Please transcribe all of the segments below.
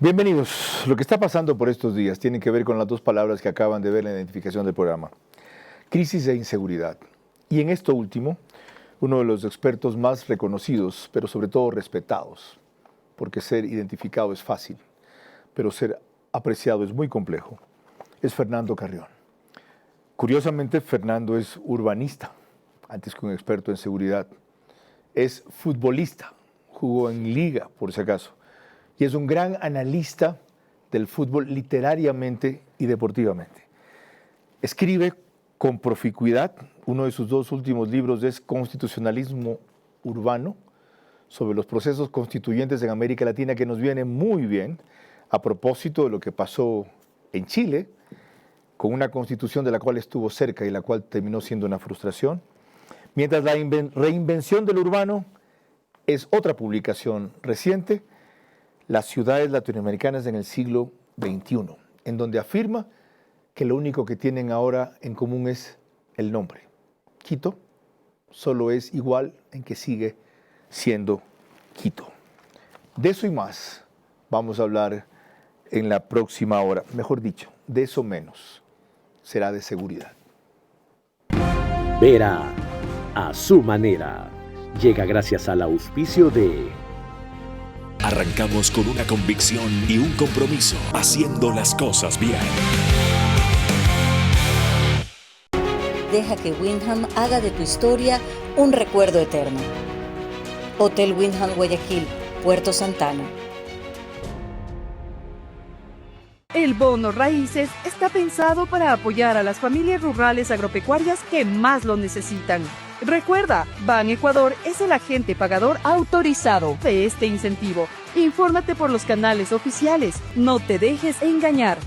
Bienvenidos. Lo que está pasando por estos días tiene que ver con las dos palabras que acaban de ver en la identificación del programa: crisis e inseguridad. Y en esto último, uno de los expertos más reconocidos, pero sobre todo respetados, porque ser identificado es fácil, pero ser apreciado es muy complejo, es Fernando Carrión. Curiosamente, Fernando es urbanista, antes que un experto en seguridad. Es futbolista, jugó en liga, por si acaso, y es un gran analista del fútbol literariamente y deportivamente. Escribe con proficuidad. Uno de sus dos últimos libros es Constitucionalismo Urbano, sobre los procesos constituyentes en América Latina, que nos viene muy bien a propósito de lo que pasó en Chile, con una constitución de la cual estuvo cerca y la cual terminó siendo una frustración. Mientras la reinvención del urbano es otra publicación reciente, Las ciudades latinoamericanas en el siglo XXI, en donde afirma que lo único que tienen ahora en común es el nombre. Quito solo es igual en que sigue siendo Quito. De eso y más vamos a hablar en la próxima hora. Mejor dicho, de eso menos. Será de seguridad. Vera a su manera. Llega gracias al auspicio de... Arrancamos con una convicción y un compromiso, haciendo las cosas bien. Deja que Wyndham haga de tu historia un recuerdo eterno. Hotel Wyndham Guayaquil, Puerto Santana. El bono raíces está pensado para apoyar a las familias rurales agropecuarias que más lo necesitan. Recuerda, Ban Ecuador es el agente pagador autorizado de este incentivo. Infórmate por los canales oficiales. No te dejes engañar.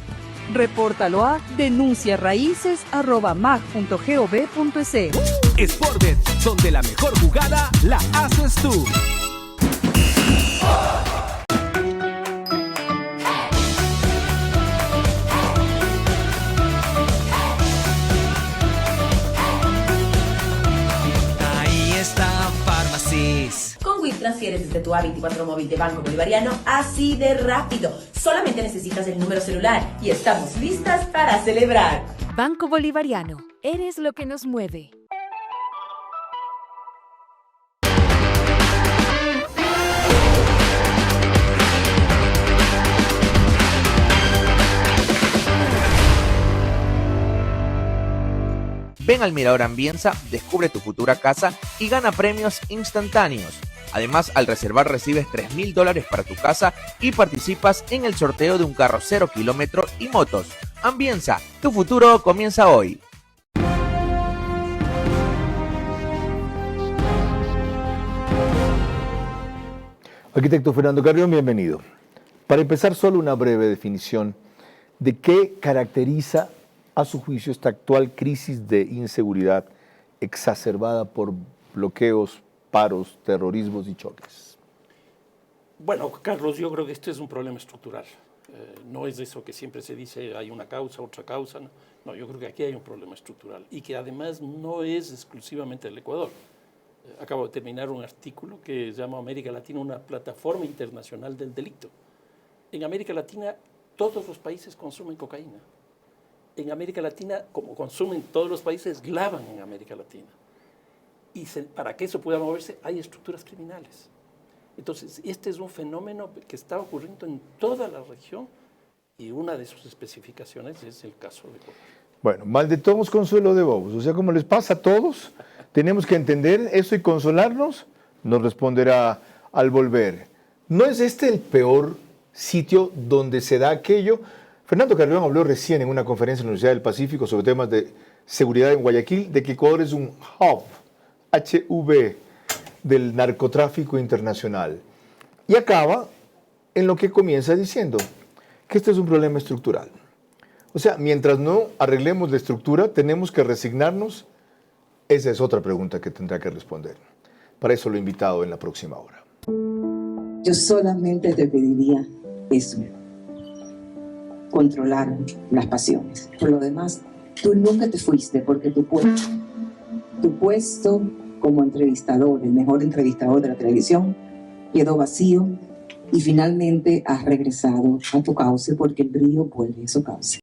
Repórtalo a denunciarraíces@mag.gov.es. Sportbet, donde la mejor jugada la haces tú. Con WIP transfieres desde tu A24 móvil de Banco Bolivariano así de rápido. Solamente necesitas el número celular y estamos listas para celebrar. Banco Bolivariano, eres lo que nos mueve. Ven al Mirador Ambienza, descubre tu futura casa y gana premios instantáneos. Además, al reservar recibes $3,000 para tu casa y participas en el sorteo de un carro 0 kilómetro y motos. Ambienza, tu futuro comienza hoy. Arquitecto Fernando Carrión, bienvenido. Para empezar, solo una breve definición de qué caracteriza a su juicio esta actual crisis de inseguridad exacerbada por bloqueos, paros, terrorismos y choques. Bueno, Carlos, yo creo que este es un problema estructural. No es eso que siempre se dice, hay una causa, otra causa. No, yo creo que aquí hay un problema estructural y que además no es exclusivamente del Ecuador. Acabo de terminar un artículo que llama América Latina una plataforma internacional del delito. En América Latina todos los países consumen cocaína. En América Latina, como consumen todos los países, lavan en América Latina. Y para que eso pueda moverse, hay estructuras criminales. Entonces, este es un fenómeno que está ocurriendo en toda la región y una de sus especificaciones es el caso de Ecuador. Bueno, mal de todos, consuelo de bobos. O sea, como les pasa a todos, tenemos que entender eso y consolarnos, nos responderá al volver. ¿No es este el peor sitio donde se da aquello? Fernando Carrión habló recién en una conferencia en la Universidad del Pacífico sobre temas de seguridad en Guayaquil, de que Ecuador es un hub, HV, del narcotráfico internacional. Y acaba en lo que comienza diciendo, que este es un problema estructural. O sea, mientras no arreglemos la estructura, tenemos que resignarnos. Esa es otra pregunta que tendrá que responder. Para eso lo he invitado en la próxima hora. Yo solamente te pediría eso. Controlar las pasiones. Por lo demás, tú nunca te fuiste porque tu puesto como entrevistador, el mejor entrevistador de la televisión, quedó vacío y finalmente has regresado a tu cauce porque el río vuelve a su cauce.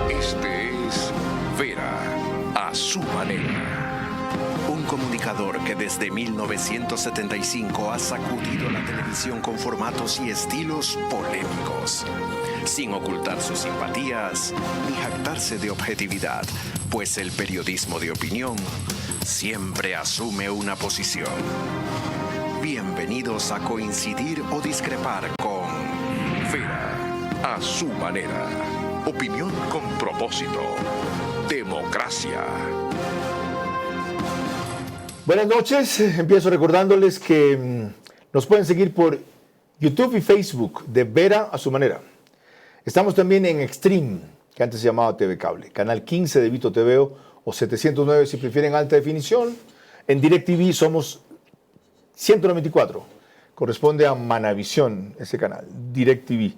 Este es Vera, a su manera. Un comunicador que desde 1975 ha sacudido la televisión con formatos y estilos polémicos, sin ocultar sus simpatías ni jactarse de objetividad, pues el periodismo de opinión siempre asume una posición. Bienvenidos a coincidir o discrepar con Vera, a su manera. Opinión con propósito. Democracia. Buenas noches, empiezo recordándoles que nos pueden seguir por YouTube y Facebook de Vera a su manera. Estamos también en Extreme, que antes se llamaba TV Cable, canal 15 de Vito TV o 709 si prefieren alta definición. En DirecTV somos 194, corresponde a Manavisión ese canal, DirecTV.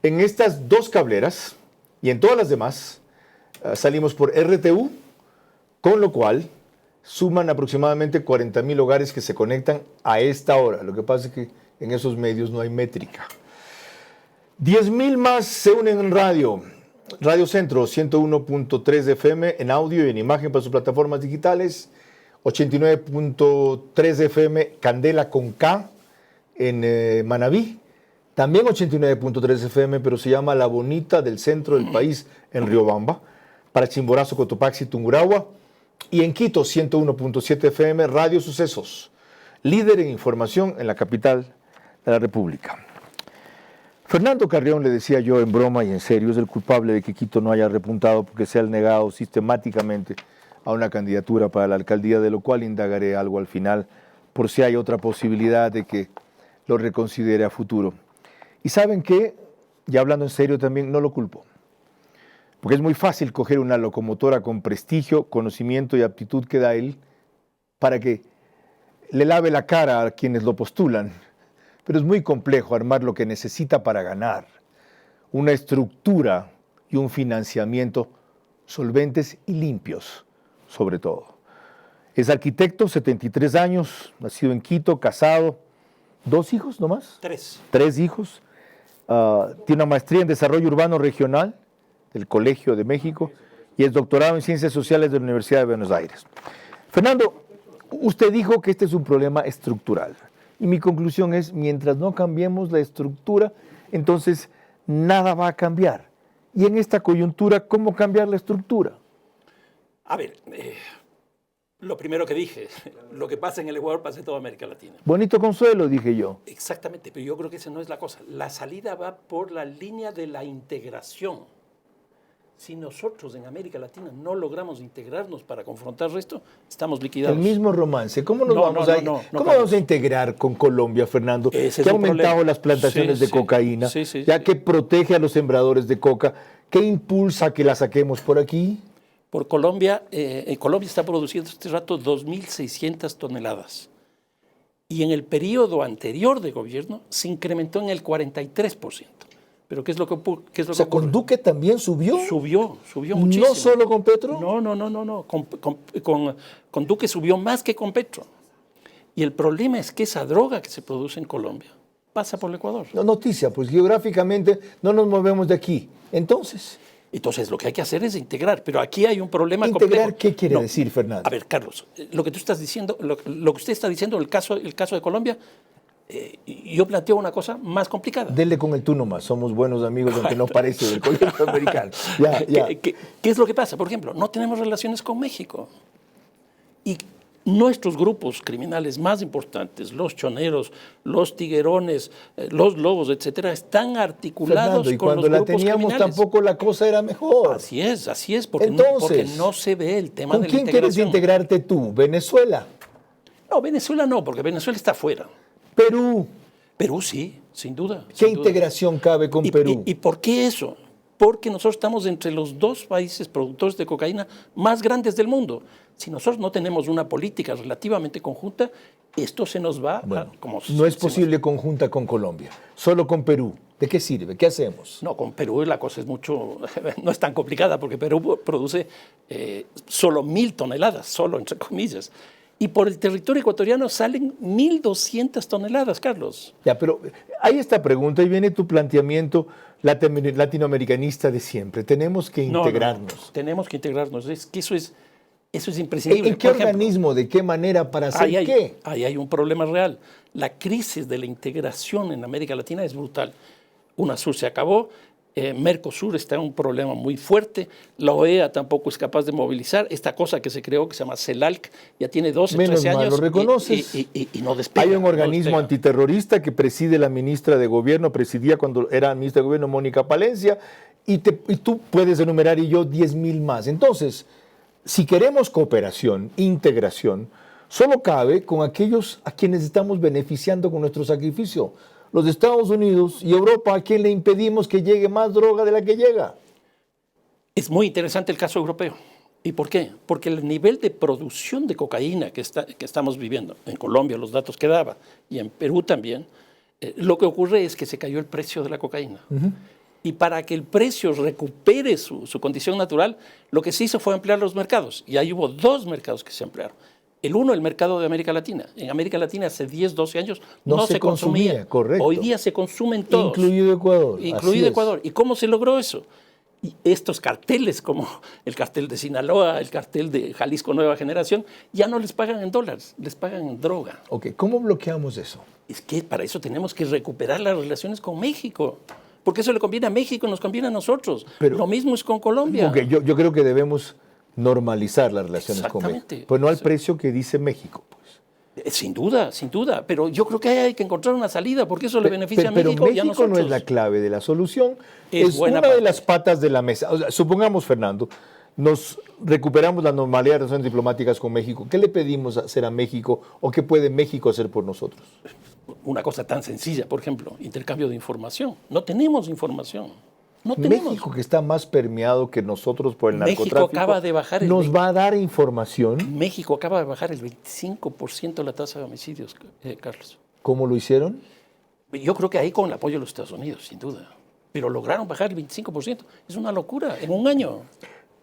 En estas dos cableras y en todas las demás salimos por RTU, con lo cual suman aproximadamente 40,000 hogares que se conectan a esta hora. Lo que pasa es que en esos medios no hay métrica. 10,000 más se unen en radio. Radio Centro, 101.3 FM en audio y en imagen para sus plataformas digitales. 89.3 FM Candela con K en Manabí. También 89.3 FM, pero se llama La Bonita del centro del país en Riobamba. Para Chimborazo, Cotopaxi, Tungurahua. Y en Quito, 101.7 FM, Radio Sucesos, líder en información en la capital de la República. Fernando Carrión, le decía yo en broma y en serio, es el culpable de que Quito no haya repuntado porque se ha negado sistemáticamente a una candidatura para la alcaldía, de lo cual indagaré algo al final, por si hay otra posibilidad de que lo reconsidere a futuro. Y ¿saben qué? Ya hablando en serio también, no lo culpo. Porque es muy fácil coger una locomotora con prestigio, conocimiento y aptitud que da él para que le lave la cara a quienes lo postulan. Pero es muy complejo armar lo que necesita para ganar. Una estructura y un financiamiento solventes y limpios, sobre todo. Es arquitecto, 73 años, nacido en Quito, casado. ¿2 hijos nomás? 3. 3 hijos. Tiene una maestría en Desarrollo Urbano Regional del Colegio de México y es doctorado en Ciencias Sociales de la Universidad de Buenos Aires. Fernando, usted dijo que este es un problema estructural y mi conclusión es, mientras no cambiemos la estructura, entonces nada va a cambiar. Y en esta coyuntura, ¿cómo cambiar la estructura? A ver, lo primero que dije, lo que pasa en el Ecuador pasa en toda América Latina. Bonito consuelo, dije yo. Exactamente, pero yo creo que esa no es la cosa. La salida va por la línea de la integración. Si nosotros en América Latina no logramos integrarnos para confrontar esto, estamos liquidados. El mismo romance. ¿Cómo nos vamos a integrar con Colombia, Fernando? Que ha aumentado las plantaciones de cocaína, ya que protege a los sembradores de coca. ¿Qué impulsa que la saquemos por aquí? Por Colombia, Colombia está produciendo este rato 2.600 toneladas. Y en el periodo anterior de gobierno se incrementó en el 43%. ¿Pero qué es lo que ocurre? ¿Con Duque también subió? Subió muchísimo. ¿No solo con Petro? No. Con Duque subió más que con Petro. Y el problema es que esa droga que se produce en Colombia pasa por el Ecuador. No, noticia, pues geográficamente no nos movemos de aquí. Entonces lo que hay que hacer es integrar, pero aquí hay un problema complejo. ¿Integrar qué quiere decir, Fernando? A ver, Carlos, lo que tú estás diciendo, lo que usted está diciendo, el caso de Colombia, yo planteo una cosa más complicada. Dele con el tú nomás, somos buenos amigos, aunque no parece del colegio americano. ¿Qué es lo que pasa? Por ejemplo, no tenemos relaciones con México. Y nuestros grupos criminales más importantes, los choneros, los tiguerones, los lobos, etcétera, están articulados Fernando, y con los cuando la grupos teníamos criminales. Tampoco la cosa era mejor. Así es, porque no se ve el tema de la integración. ¿Con quién quieres integrarte tú? ¿Venezuela? No, Venezuela no, porque Venezuela está fuera. ¿Perú? Perú sí, sin duda. ¿Qué integración cabe con Perú? ¿Y por qué eso? Porque nosotros estamos entre los 2 países productores de cocaína más grandes del mundo. Si nosotros no tenemos una política relativamente conjunta, esto se nos va no es posible conjunta con Colombia, solo con Perú. ¿De qué sirve? ¿Qué hacemos? No, con Perú la cosa es no es tan complicada, porque Perú produce solo 1.000 toneladas, solo entre comillas. Y por el territorio ecuatoriano salen 1.200 toneladas, Carlos. Ya, pero hay esta pregunta y viene tu planteamiento latinoamericanista de siempre. Tenemos que integrarnos. No. Tenemos que integrarnos. Es que eso es imprescindible. ¿En qué organismo? ¿De qué manera? ¿Para hacer qué? Ahí hay un problema real. La crisis de la integración en América Latina es brutal. UNASUR se acabó. Mercosur está en un problema muy fuerte, la OEA tampoco es capaz de movilizar, esta cosa que se creó que se llama CELAC ya tiene 12, 13 años lo reconoces. Y no despega. Hay un organismo antiterrorista que preside la ministra de Gobierno, presidía cuando era ministra de Gobierno Mónica Palencia, y tú puedes enumerar y yo 10.000 más. Entonces, si queremos cooperación, integración, solo cabe con aquellos a quienes estamos beneficiando con nuestro sacrificio. Los Estados Unidos y Europa, ¿a quién le impedimos que llegue más droga de la que llega? Es muy interesante el caso europeo. ¿Y por qué? Porque el nivel de producción de cocaína que estamos viviendo, en Colombia los datos que daba, y en Perú también, lo que ocurre es que se cayó el precio de la cocaína. Y para que el precio recupere su condición natural, lo que se hizo fue ampliar los mercados. Y ahí hubo 2 mercados que se ampliaron. El uno, el mercado de América Latina. En América Latina hace 10, 12 años no se consumía. Correcto. Hoy día se consumen todos. Incluido Ecuador. Incluido Ecuador. ¿Y cómo se logró eso? Y estos carteles, como el cartel de Sinaloa, el cartel de Jalisco Nueva Generación, ya no les pagan en dólares, les pagan en droga. Ok, ¿cómo bloqueamos eso? Es que para eso tenemos que recuperar las relaciones con México. Porque eso le conviene a México y nos conviene a nosotros. Pero, lo mismo es con Colombia. Okay, yo creo que debemos normalizar las relaciones con México. Pues no al precio que dice México. Pues. Sin duda, pero yo creo que hay que encontrar una salida porque eso le beneficia a México y a nosotros. Pero México no es la clave de la solución, es una de las patas de la mesa. O sea, supongamos, Fernando, nos recuperamos la normalidad de relaciones diplomáticas con México. ¿Qué le pedimos hacer a México o qué puede México hacer por nosotros? Una cosa tan sencilla, por ejemplo, intercambio de información. No tenemos información. No tenemos. México, que está más permeado que nosotros por el narcotráfico, México acaba de bajar nos va a dar información. México acaba de bajar el 25% la tasa de homicidios, Carlos. ¿Cómo lo hicieron? Yo creo que ahí con el apoyo de los Estados Unidos, sin duda. Pero lograron bajar el 25%. Es una locura, en un año.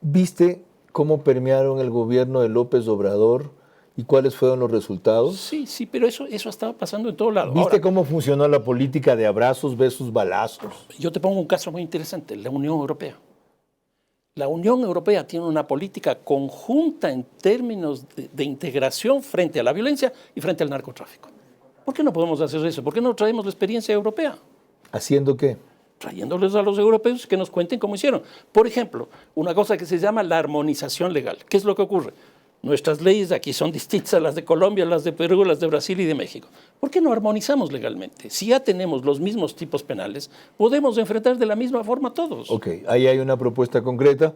¿Viste cómo permearon el gobierno de López Obrador y cuáles fueron los resultados? Sí, pero eso estaba pasando en todo lado. ¿Viste ahora, cómo funcionó la política de abrazos versus balazos? Yo te pongo un caso muy interesante, la Unión Europea. La Unión Europea tiene una política conjunta en términos de integración frente a la violencia y frente al narcotráfico. ¿Por qué no podemos hacer eso? ¿Por qué no traemos la experiencia europea? ¿Haciendo qué? Trayéndoles a los europeos que nos cuenten cómo hicieron. Por ejemplo, una cosa que se llama la armonización legal. ¿Qué es lo que ocurre? Nuestras leyes aquí son distintas a las de Colombia, las de Perú, las de Brasil y de México. ¿Por qué no armonizamos legalmente? Si ya tenemos los mismos tipos penales, podemos enfrentar de la misma forma a todos. Ok, ahí hay una propuesta concreta.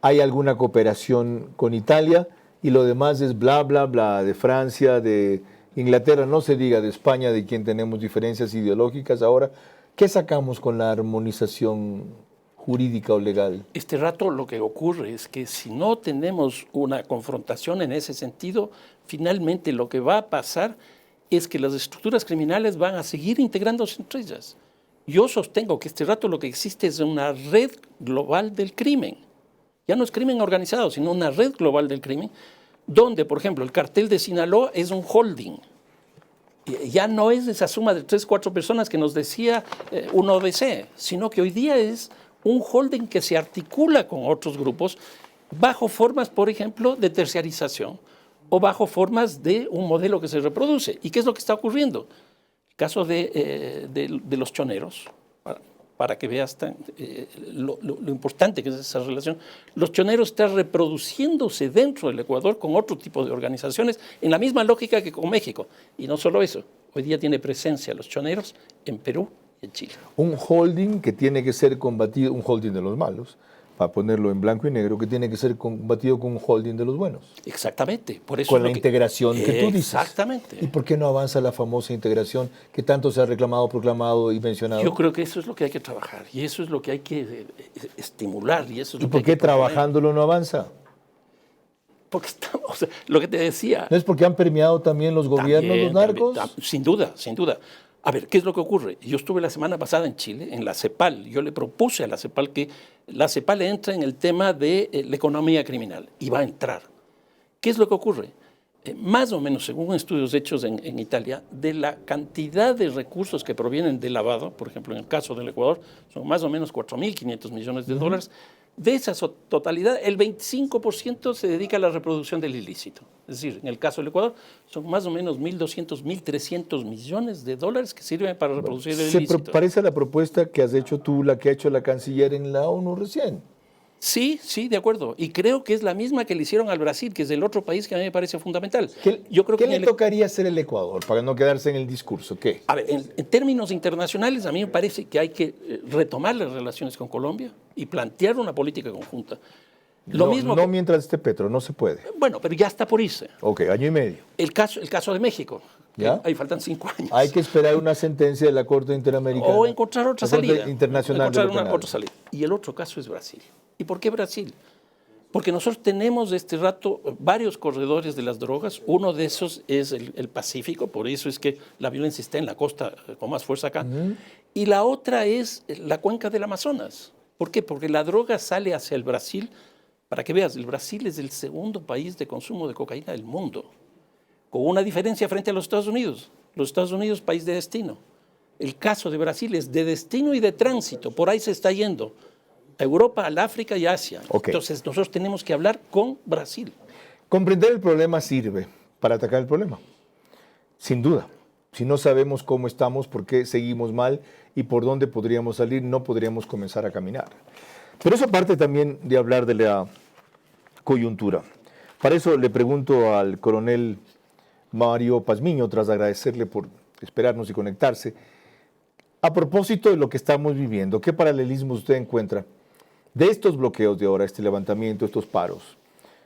¿Hay alguna cooperación con Italia? Y lo demás es bla, bla, bla, de Francia, de Inglaterra, no se diga de España, de quien tenemos diferencias ideológicas ahora. ¿Qué sacamos con la armonización jurídica o legal? Este rato lo que ocurre es que si no tenemos una confrontación en ese sentido, finalmente lo que va a pasar es que las estructuras criminales van a seguir integrándose entre ellas. Yo sostengo que este rato lo que existe es una red global del crimen. Ya no es crimen organizado, sino una red global del crimen, donde, por ejemplo, el cartel de Sinaloa es un holding. Ya no es esa suma de 3, 4 personas que nos decía un ODC, sino que hoy día es un holding que se articula con otros grupos bajo formas, por ejemplo, de terciarización o bajo formas de un modelo que se reproduce. ¿Y qué es lo que está ocurriendo? El caso de los choneros, para que veas lo importante que es esa relación. Los choneros están reproduciéndose dentro del Ecuador con otro tipo de organizaciones en la misma lógica que con México. Y no solo eso, hoy día tiene presencia los choneros en Perú y en Chile. Un holding que tiene que ser combatido, un holding de los malos, para ponerlo en blanco y negro, que tiene que ser combatido con un holding de los buenos. Exactamente. Por eso con la integración que tú dices. Exactamente. ¿Y por qué no avanza la famosa integración que tanto se ha reclamado, proclamado y mencionado? Yo creo que eso es lo que hay que trabajar y eso es lo que hay que estimular. ¿Y eso es lo por qué trabajándolo no avanza? Porque estamos, o sea, lo que te decía. ¿No es porque han permeado también los gobiernos, los narcos? Sin duda, sin duda. A ver, ¿qué es lo que ocurre? Yo estuve la semana pasada en Chile, en la CEPAL. Yo le propuse a la CEPAL que la CEPAL entre en el tema de la economía criminal y va a entrar. ¿Qué es lo que ocurre? más o menos, según estudios hechos en Italia, de la cantidad de recursos que provienen del lavado, por ejemplo, en el caso del Ecuador, son más o menos 4.500 millones de dólares. De esa totalidad, el 25% se dedica a la reproducción del ilícito. Es decir, en el caso del Ecuador, son más o menos 1.200, 1.300 millones de dólares que sirven para reproducir el ilícito. Se parece a la propuesta que has hecho tú, la que ha hecho la canciller en la ONU recién. Sí, de acuerdo. Y creo que es la misma que le hicieron al Brasil, que es el otro país que a mí me parece fundamental. ¿Qué le tocaría hacer el Ecuador para no quedarse en el discurso? ¿Qué? A ver, en términos internacionales, a mí me parece que hay que retomar las relaciones con Colombia y plantear una política conjunta. No mientras esté Petro, no se puede. Bueno, pero ya está por irse. Ok, año y medio. El caso de México. ¿Ya? Ahí faltan 5 años. Hay que esperar una sentencia de la Corte Interamericana. O encontrar otra salida. Internacional. Encontrar otra salida. Y el otro caso es Brasil. ¿Y por qué Brasil? Porque nosotros tenemos de este rato varios corredores de las drogas. Uno de esos es el Pacífico, por eso es que la violencia está en la costa con más fuerza acá. Y la otra es la cuenca del Amazonas. ¿Por qué? Porque la droga sale hacia el Brasil. Para que veas, el Brasil es el segundo país de consumo de cocaína del mundo, con una diferencia frente a los Estados Unidos. Los Estados Unidos, país de destino. El caso de Brasil es de destino y de tránsito. Por ahí se está yendo. A Europa, al África y Asia. Okay. Entonces nosotros tenemos que hablar con Brasil. Comprender el problema sirve para atacar el problema, sin duda. Si no sabemos cómo estamos, por qué seguimos mal y por dónde podríamos salir, no podríamos comenzar a caminar. Pero eso parte también de hablar de la coyuntura. Para eso le pregunto al coronel Mario Pazmiño, tras agradecerle por esperarnos y conectarse, a propósito de lo que estamos viviendo, ¿qué paralelismos usted encuentra de estos bloqueos de ahora, este levantamiento, estos paros,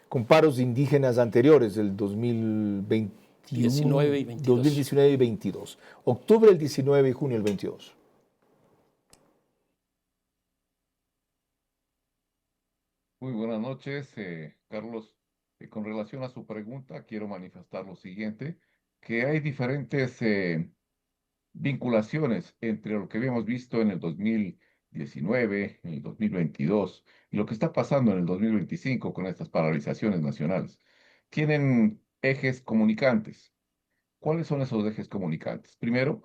con paros indígenas anteriores del 2019 y 2022? Octubre del 19 y junio del 22. Muy buenas noches, Carlos. Con relación a su pregunta, quiero manifestar lo siguiente, que hay diferentes vinculaciones entre lo que habíamos visto en el 2019, en el 2022 y lo que está pasando en el 2025 con estas paralizaciones nacionales. Tienen ejes comunicantes. ¿Cuáles son esos ejes comunicantes? Primero,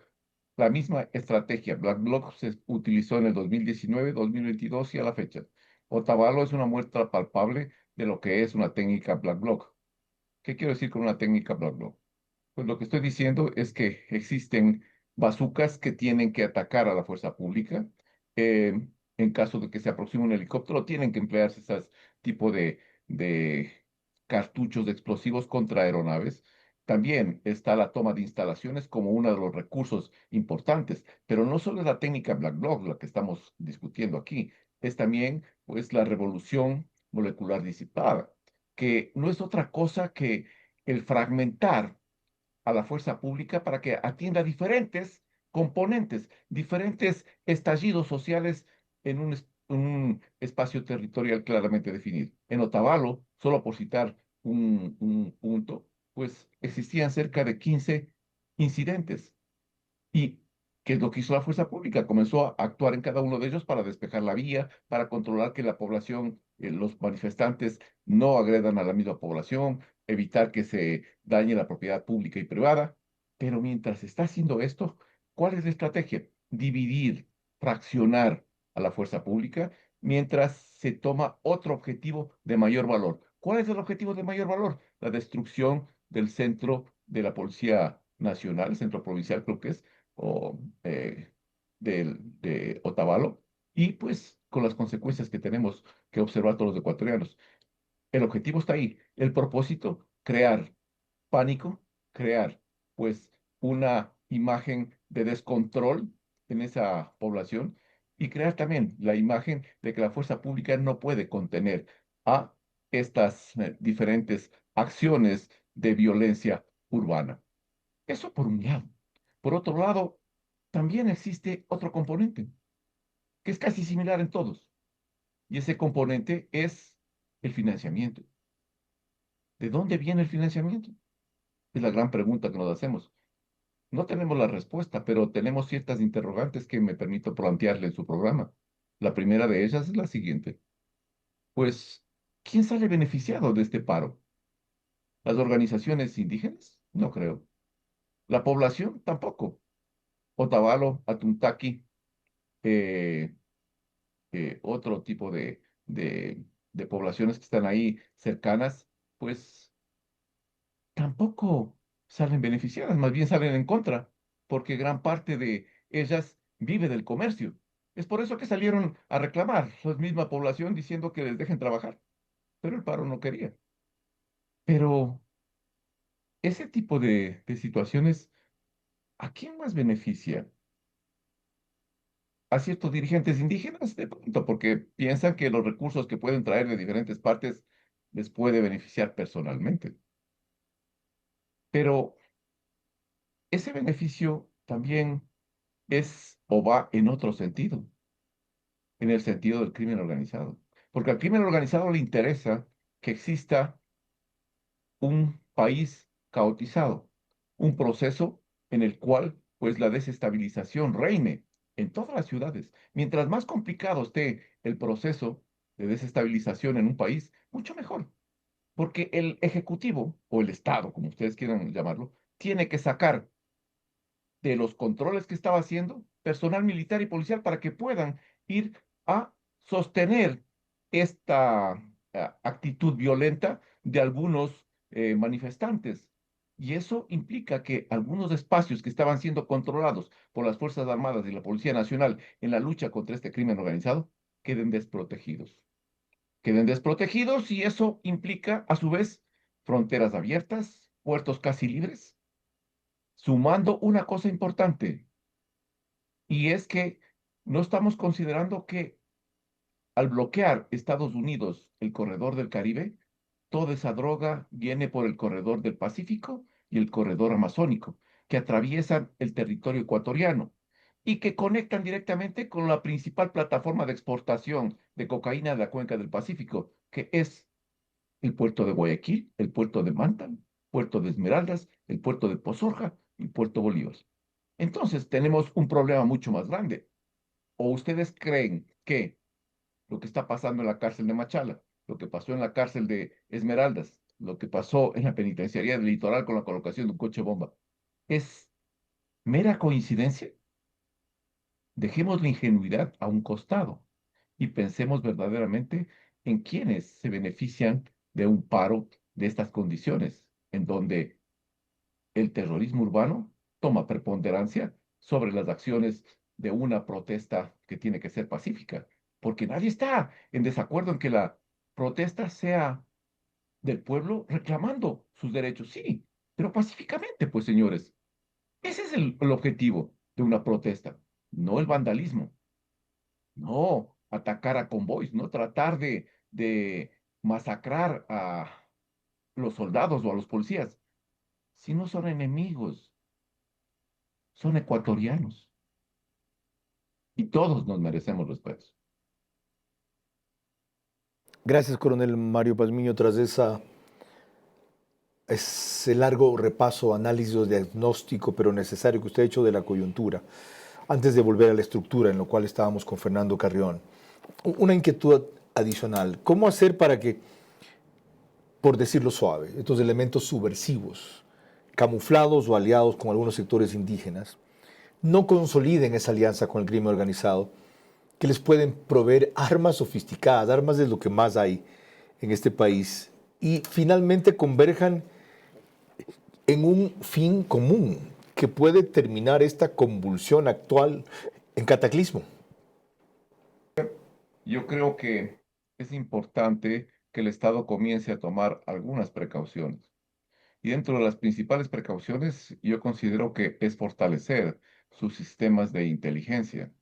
la misma estrategia Black Bloc se utilizó en el 2019, 2022 y a la fecha. Otavalo es una muestra palpable de lo que es una técnica Black Bloc. ¿Qué quiero decir con una técnica Black Bloc? Pues lo que estoy diciendo es que existen bazucas que tienen que atacar a la fuerza pública. En caso de que se aproxime un helicóptero, tienen que emplearse ese tipo de cartuchos de explosivos contra aeronaves. También está la toma de instalaciones como uno de los recursos importantes, pero no solo es la técnica Black Bloc la que estamos discutiendo aquí, es también pues la revolución molecular disipada, que no es otra cosa que el fragmentar a la fuerza pública para que atienda diferentes componentes, diferentes estallidos sociales en un espacio territorial claramente definido. En Otavalo, solo por citar un punto, pues existían cerca de 15 incidentes. ¿Y qué es lo que hizo la fuerza pública? Comenzó a actuar en cada uno de ellos para despejar la vía, para controlar que la población, los manifestantes no agredan a la misma población, evitar que se dañe la propiedad pública y privada. Pero mientras se está haciendo esto, ¿cuál es la estrategia? Dividir, fraccionar a la fuerza pública mientras se toma otro objetivo de mayor valor. ¿Cuál es el objetivo de mayor valor? La destrucción del centro de la Policía Nacional, el centro provincial creo que es, o de Otavalo, y pues con las consecuencias que tenemos que observar todos los ecuatorianos. El objetivo está ahí, el propósito, crear pánico, crear pues una imagen de descontrol en esa población y crear también la imagen de que la fuerza pública no puede contener a estas diferentes acciones de violencia urbana. Eso por un lado. Por otro lado, también existe otro componente que es casi similar en todos. Y ese componente es el financiamiento. ¿De dónde viene el financiamiento? Es la gran pregunta que nos hacemos. No tenemos la respuesta, pero tenemos ciertas interrogantes que me permito plantearle en su programa. La primera de ellas es la siguiente. Pues, ¿quién sale beneficiado de este paro? Las organizaciones indígenas, no creo. La población, tampoco. Otavalo, Atuntaqui, eh, otro tipo de poblaciones que están ahí cercanas, pues tampoco salen beneficiadas, más bien salen en contra, porque gran parte de ellas vive del comercio. Es por eso que salieron a reclamar, la misma población diciendo que les dejen trabajar, pero el paro no quería. Pero ese tipo de situaciones, ¿a quién más beneficia? A ciertos dirigentes indígenas, de pronto, porque piensan que los recursos que pueden traer de diferentes partes les puede beneficiar personalmente. Pero ese beneficio también es o va en otro sentido, en el sentido del crimen organizado. Porque al crimen organizado le interesa que exista un país caotizado, un proceso en el cual pues la desestabilización reine en todas las ciudades. Mientras más complicado esté el proceso de desestabilización en un país, mucho mejor, porque el ejecutivo o el Estado, como ustedes quieran llamarlo, tiene que sacar de los controles que estaba haciendo personal militar y policial para que puedan ir a sostener esta actitud violenta de algunos manifestantes. Y eso implica que algunos espacios que estaban siendo controlados por las Fuerzas Armadas y la Policía Nacional en la lucha contra este crimen organizado queden desprotegidos. Queden desprotegidos y eso implica, a su vez, fronteras abiertas, puertos casi libres, sumando una cosa importante, y es que no estamos considerando que al bloquear Estados Unidos el corredor del Caribe, toda esa droga viene por el corredor del Pacífico y el corredor amazónico, que atraviesan el territorio ecuatoriano y que conectan directamente con la principal plataforma de exportación de cocaína de la cuenca del Pacífico, que es el puerto de Guayaquil, el puerto de Manta, puerto de Esmeraldas, el puerto de Pozorja y puerto Bolívar. Entonces tenemos un problema mucho más grande. ¿O ustedes creen que lo que está pasando en la cárcel de Machala, lo que pasó en la cárcel de Esmeraldas, lo que pasó en la penitenciaría del Litoral con la colocación de un coche bomba, es mera coincidencia? Dejemos la ingenuidad a un costado y pensemos verdaderamente en quienes se benefician de un paro de estas condiciones, en donde el terrorismo urbano toma preponderancia sobre las acciones de una protesta que tiene que ser pacífica, porque nadie está en desacuerdo en que la protesta sea del pueblo reclamando sus derechos, sí, pero pacíficamente, pues señores, ese es el objetivo de una protesta, no el vandalismo, no atacar a convoys, no tratar de masacrar a los soldados o a los policías, si no son enemigos, son ecuatorianos y todos nos merecemos respeto. Gracias, coronel Mario Pazmiño, tras ese largo repaso, análisis, diagnóstico, pero necesario que usted ha hecho de la coyuntura. Antes de volver a la estructura en lo cual estábamos con Fernando Carrión, una inquietud adicional. ¿Cómo hacer para que, por decirlo suave, estos elementos subversivos, camuflados o aliados con algunos sectores indígenas, no consoliden esa alianza con el crimen organizado, que les pueden proveer armas sofisticadas, armas de lo que más hay en este país, y finalmente converjan en un fin común que puede terminar esta convulsión actual en cataclismo? Yo creo que es importante que el Estado comience a tomar algunas precauciones. Y dentro de las principales precauciones, yo considero que es fortalecer sus sistemas de inteligencia,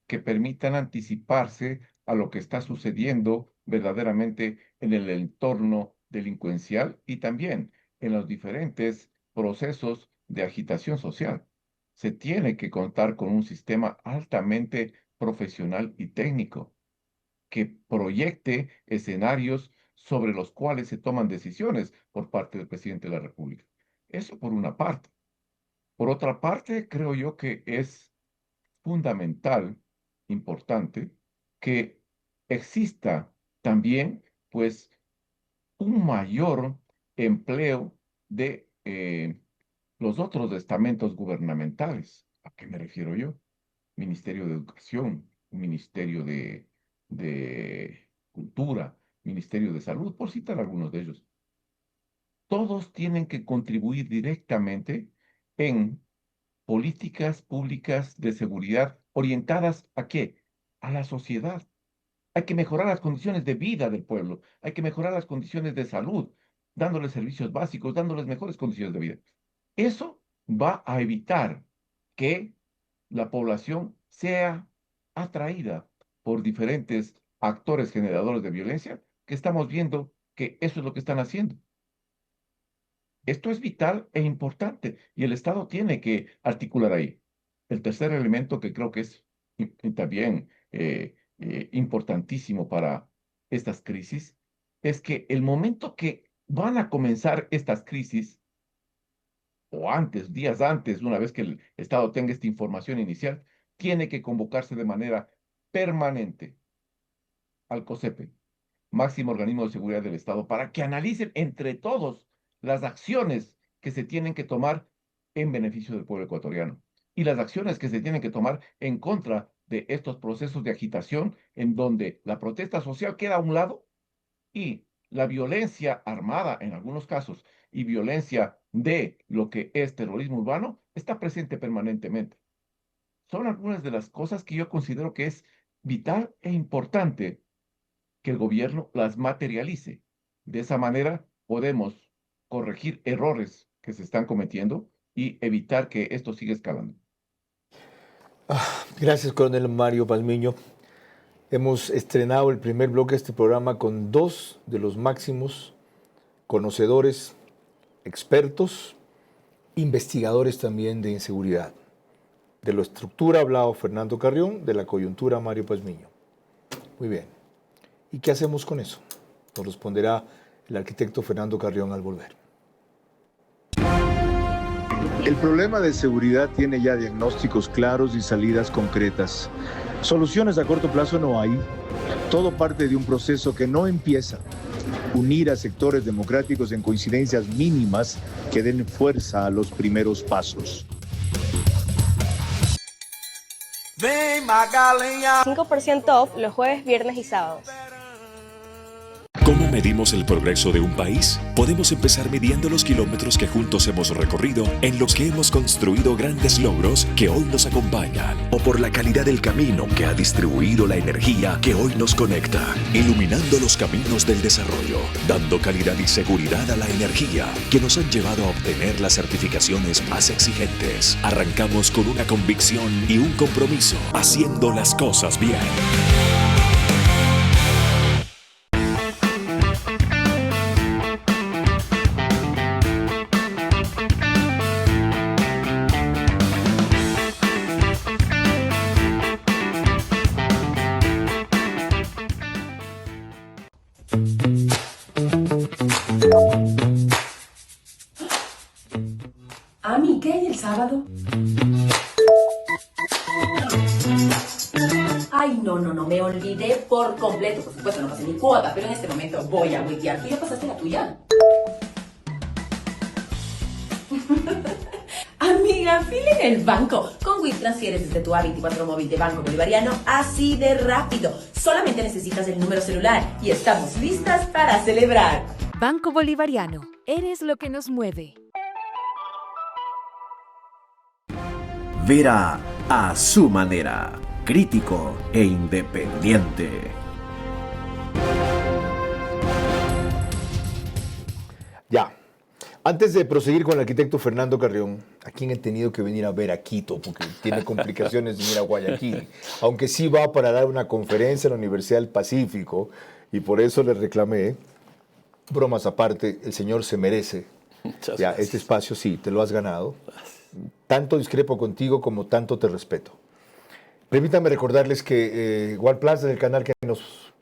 que permitan anticiparse a lo que está sucediendo verdaderamente en el entorno delincuencial y también en los diferentes procesos de agitación social. Se tiene que contar con un sistema altamente profesional y técnico que proyecte escenarios sobre los cuales se toman decisiones por parte del presidente de la República. Eso por una parte. Por otra parte, creo yo que es fundamental, importante, que exista también, pues, un mayor empleo de los otros estamentos gubernamentales. ¿A qué me refiero yo? Ministerio de Educación, Ministerio de Cultura, Ministerio de Salud, por citar algunos de ellos. Todos tienen que contribuir directamente en políticas públicas de seguridad orientadas ¿a qué? A la sociedad. Hay que mejorar las condiciones de vida del pueblo, hay que mejorar las condiciones de salud, dándoles servicios básicos, dándoles mejores condiciones de vida. Eso va a evitar que la población sea atraída por diferentes actores generadores de violencia, que estamos viendo que eso es lo que están haciendo. Esto es vital e importante y el Estado tiene que articular ahí. El tercer elemento que creo que es también importantísimo para estas crisis es que el momento que van a comenzar estas crisis, o antes, días antes, una vez que el Estado tenga esta información inicial, tiene que convocarse de manera permanente al COSEPE, máximo organismo de seguridad del Estado, para que analicen entre todos las acciones que se tienen que tomar en beneficio del pueblo ecuatoriano y las acciones que se tienen que tomar en contra de estos procesos de agitación en donde la protesta social queda a un lado y la violencia armada en algunos casos y violencia de lo que es terrorismo urbano está presente permanentemente. Son algunas de las cosas que yo considero que es vital e importante que el gobierno las materialice. De esa manera podemos corregir errores que se están cometiendo y evitar que esto siga escalando. Gracias, coronel Mario Palmiño. Hemos estrenado el primer bloque de este programa con dos de los máximos conocedores, expertos, investigadores también de inseguridad. De la estructura ha hablado Fernando Carrión, de la coyuntura Mario Palmiño. Muy bien. ¿Y qué hacemos con eso? Nos responderá el arquitecto Fernando Carrión al volver. El problema de seguridad tiene ya diagnósticos claros y salidas concretas. Soluciones a corto plazo no hay. Todo parte de un proceso que no empieza. Unir a sectores democráticos en coincidencias mínimas que den fuerza a los primeros pasos. 5% off los jueves, viernes y sábados. ¿Cómo medimos el progreso de un país? Podemos empezar midiendo los kilómetros que juntos hemos recorrido, en los que hemos construido grandes logros que hoy nos acompañan, o por la calidad del camino que ha distribuido la energía que hoy nos conecta, iluminando los caminos del desarrollo, dando calidad y seguridad a la energía que nos han llevado a obtener las certificaciones más exigentes. Arrancamos con una convicción y un compromiso, haciendo las cosas bien. Ami, ¿qué hay el sábado? Ay, no, me olvidé por completo. Por supuesto, no pasé mi cuota, pero en este momento voy a huitear. ¿Tú ya pasaste la tuya? Amiga, fila en el banco. Con WIT transfieres desde tu A24 móvil de Banco Bolivariano así de rápido. Solamente necesitas el número celular y estamos listas para celebrar. Banco Bolivariano, eres lo que nos mueve. Vera a su manera, crítico e independiente. Ya. Antes de proseguir con el arquitecto Fernando Carrión, a quien he tenido que venir a ver a Quito, porque tiene complicaciones de ir a Guayaquil, aunque sí va para dar una conferencia en la Universidad del Pacífico, y por eso le reclamé, bromas aparte, el señor se merece. Ya, este espacio sí, te lo has ganado. Tanto discrepo contigo como tanto te respeto. Permítanme recordarles que Wallplaza es el canal que nos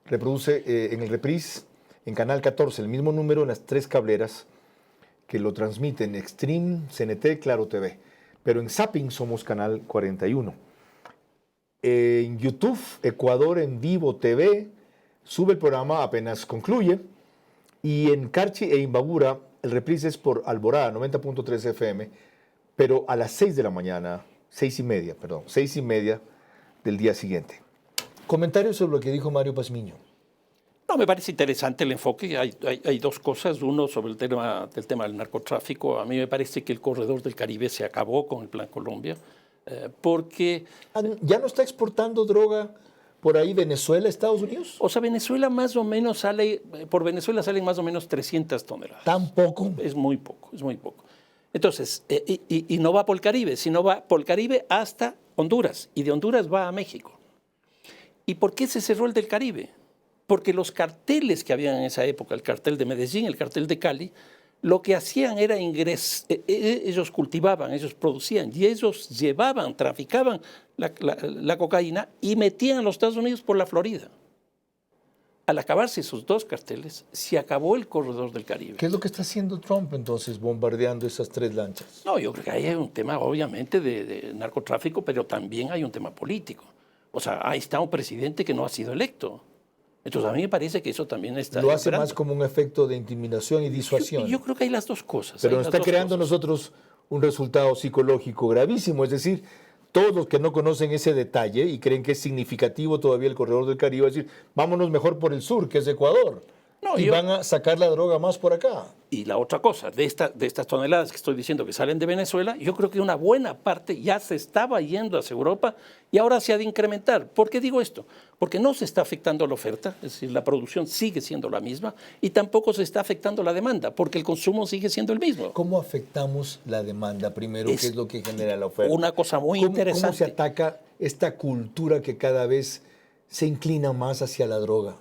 reproduce en el reprise, en Canal 14, el mismo número en las 3 cableras que lo transmiten Extreme, CNT, Claro TV. Pero en Zapping somos Canal 41. En YouTube, Ecuador en Vivo TV, sube el programa apenas concluye. Y en Carchi e Imbabura, el reprise es por Alborada, 90.3 FM, pero a las 6 de la mañana, 6:30 del día siguiente. Comentarios sobre lo que dijo Mario Pazmiño. No, me parece interesante el enfoque. Hay dos cosas. Uno, sobre el tema del narcotráfico. A mí me parece que el corredor del Caribe se acabó con el Plan Colombia, porque... ¿Ya no está exportando droga por ahí Venezuela, Estados Unidos? O sea, Venezuela más o menos por Venezuela salen más o menos 300 toneladas. ¿Tan poco? Es muy poco, es muy poco. Entonces, y no va por el Caribe, sino va por el Caribe hasta Honduras, y de Honduras va a México. ¿Y por qué se cerró el del Caribe? Porque los carteles que habían en esa época, el cartel de Medellín, el cartel de Cali, lo que hacían era ellos cultivaban, ellos producían y ellos traficaban la cocaína y metían a los Estados Unidos por la Florida. Al acabarse esos dos carteles, se acabó el corredor del Caribe. ¿Qué es lo que está haciendo Trump entonces bombardeando esas 3 lanchas? No, yo creo que ahí hay un tema obviamente de narcotráfico, pero también hay un tema político. O sea, ahí está un presidente que no ha sido electo. Entonces a mí me parece que eso también está... Lo hace más como un efecto de intimidación y disuasión. Yo creo que hay las dos cosas. Pero nos está creando nosotros un resultado psicológico gravísimo. Es decir, todos los que no conocen ese detalle y creen que es significativo todavía el corredor del Caribe, es decir, vámonos mejor por el sur, que es Ecuador. Van a sacar la droga más por acá. Y la otra cosa, de estas toneladas que estoy diciendo que salen de Venezuela, yo creo que una buena parte ya se estaba yendo hacia Europa y ahora se ha de incrementar. ¿Por qué digo esto? Porque no se está afectando la oferta, es decir, la producción sigue siendo la misma y tampoco se está afectando la demanda, porque el consumo sigue siendo el mismo. ¿Cómo afectamos la demanda primero? ¿Qué es lo que genera la oferta? Una cosa muy interesante. ¿Cómo se ataca esta cultura que cada vez se inclina más hacia la droga?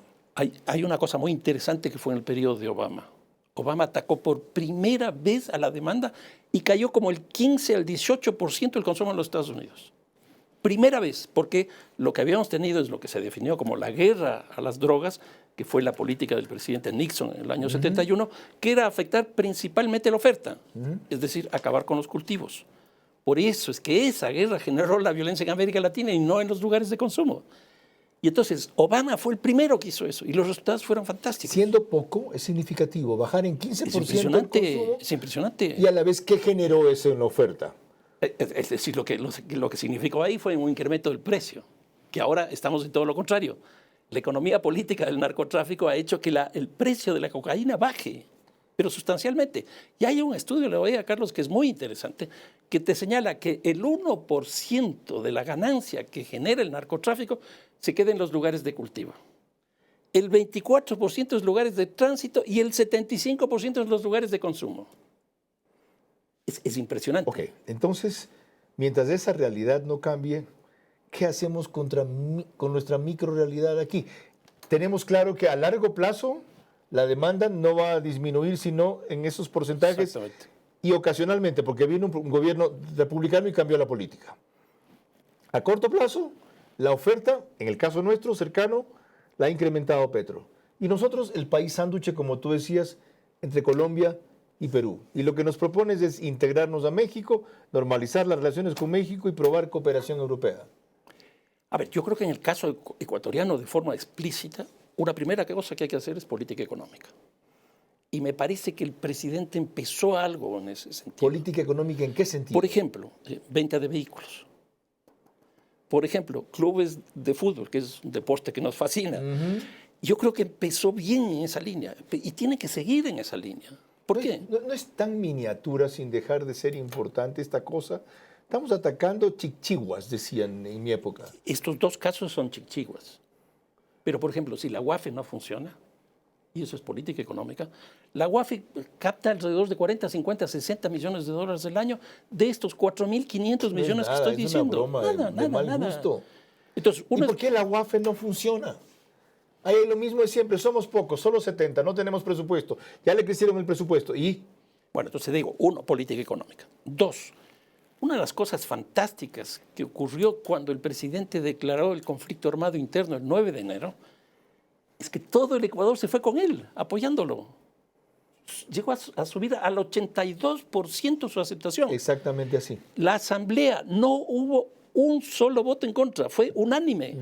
Hay una cosa muy interesante que fue en el periodo de Obama. Obama atacó por primera vez a la demanda y cayó como el 15 al 18% del consumo en los Estados Unidos. Primera vez, porque lo que habíamos tenido es lo que se definió como la guerra a las drogas, que fue la política del presidente Nixon en el año 71, que era afectar principalmente la oferta, es decir, acabar con los cultivos. Por eso es que esa guerra generó la violencia en América Latina y no en los lugares de consumo. Y entonces Obama fue el primero que hizo eso y los resultados fueron fantásticos. Siendo poco, es significativo. Bajar en 15% el consumo. Es impresionante. Y a la vez, ¿qué generó eso en la oferta? Es decir, lo que significó ahí fue un incremento del precio, que ahora estamos en todo lo contrario. La economía política del narcotráfico ha hecho que el precio de la cocaína baje, pero sustancialmente. Y hay un estudio, le voy a Carlos, que es muy interesante, que te señala que el 1% de la ganancia que genera el narcotráfico se queda en los lugares de cultivo. El 24% en lugares de tránsito y el 75% en los lugares de consumo. Es impresionante. Ok, entonces, mientras esa realidad no cambie, ¿qué hacemos con nuestra microrealidad aquí? Tenemos claro que a largo plazo la demanda no va a disminuir, sino en esos porcentajes y ocasionalmente, porque viene un gobierno republicano y cambió la política. A corto plazo, la oferta, en el caso nuestro, cercano, la ha incrementado Petro. Y nosotros, el país sánduche, como tú decías, entre Colombia y Perú. Y lo que nos propones es integrarnos a México, normalizar las relaciones con México y probar cooperación europea. A ver, yo creo que en el caso ecuatoriano, de forma explícita, una primera cosa que hay que hacer es política económica. Y me parece que el presidente empezó algo en ese sentido. ¿Política económica en qué sentido? Por ejemplo, venta de vehículos. Por ejemplo, clubes de fútbol, que es un deporte que nos fascina. Yo creo que empezó bien en esa línea y tiene que seguir en esa línea. ¿Por qué? No es tan miniatura sin dejar de ser importante esta cosa. Estamos atacando chichiguas, decían en mi época. Estos dos casos son chichiguas. Pero, por ejemplo, si la UAFE no funciona, y eso es política económica, la UAFE capta alrededor de 40, 50, 60 millones de dólares al año de estos 4.500 millones que estoy diciendo. Es una broma de mal gusto. Entonces, ¿Y por qué la UAFE no funciona? Ahí lo mismo de siempre, somos pocos, solo 70, no tenemos presupuesto. Ya le crecieron el presupuesto. ¿Y? Bueno, entonces digo, 1, política económica. 2, una de las cosas fantásticas que ocurrió cuando el presidente declaró el conflicto armado interno el 9 de enero es que todo el Ecuador se fue con él, apoyándolo. Llegó a subir al 82% su aceptación. Exactamente así. La asamblea no hubo un solo voto en contra, fue unánime.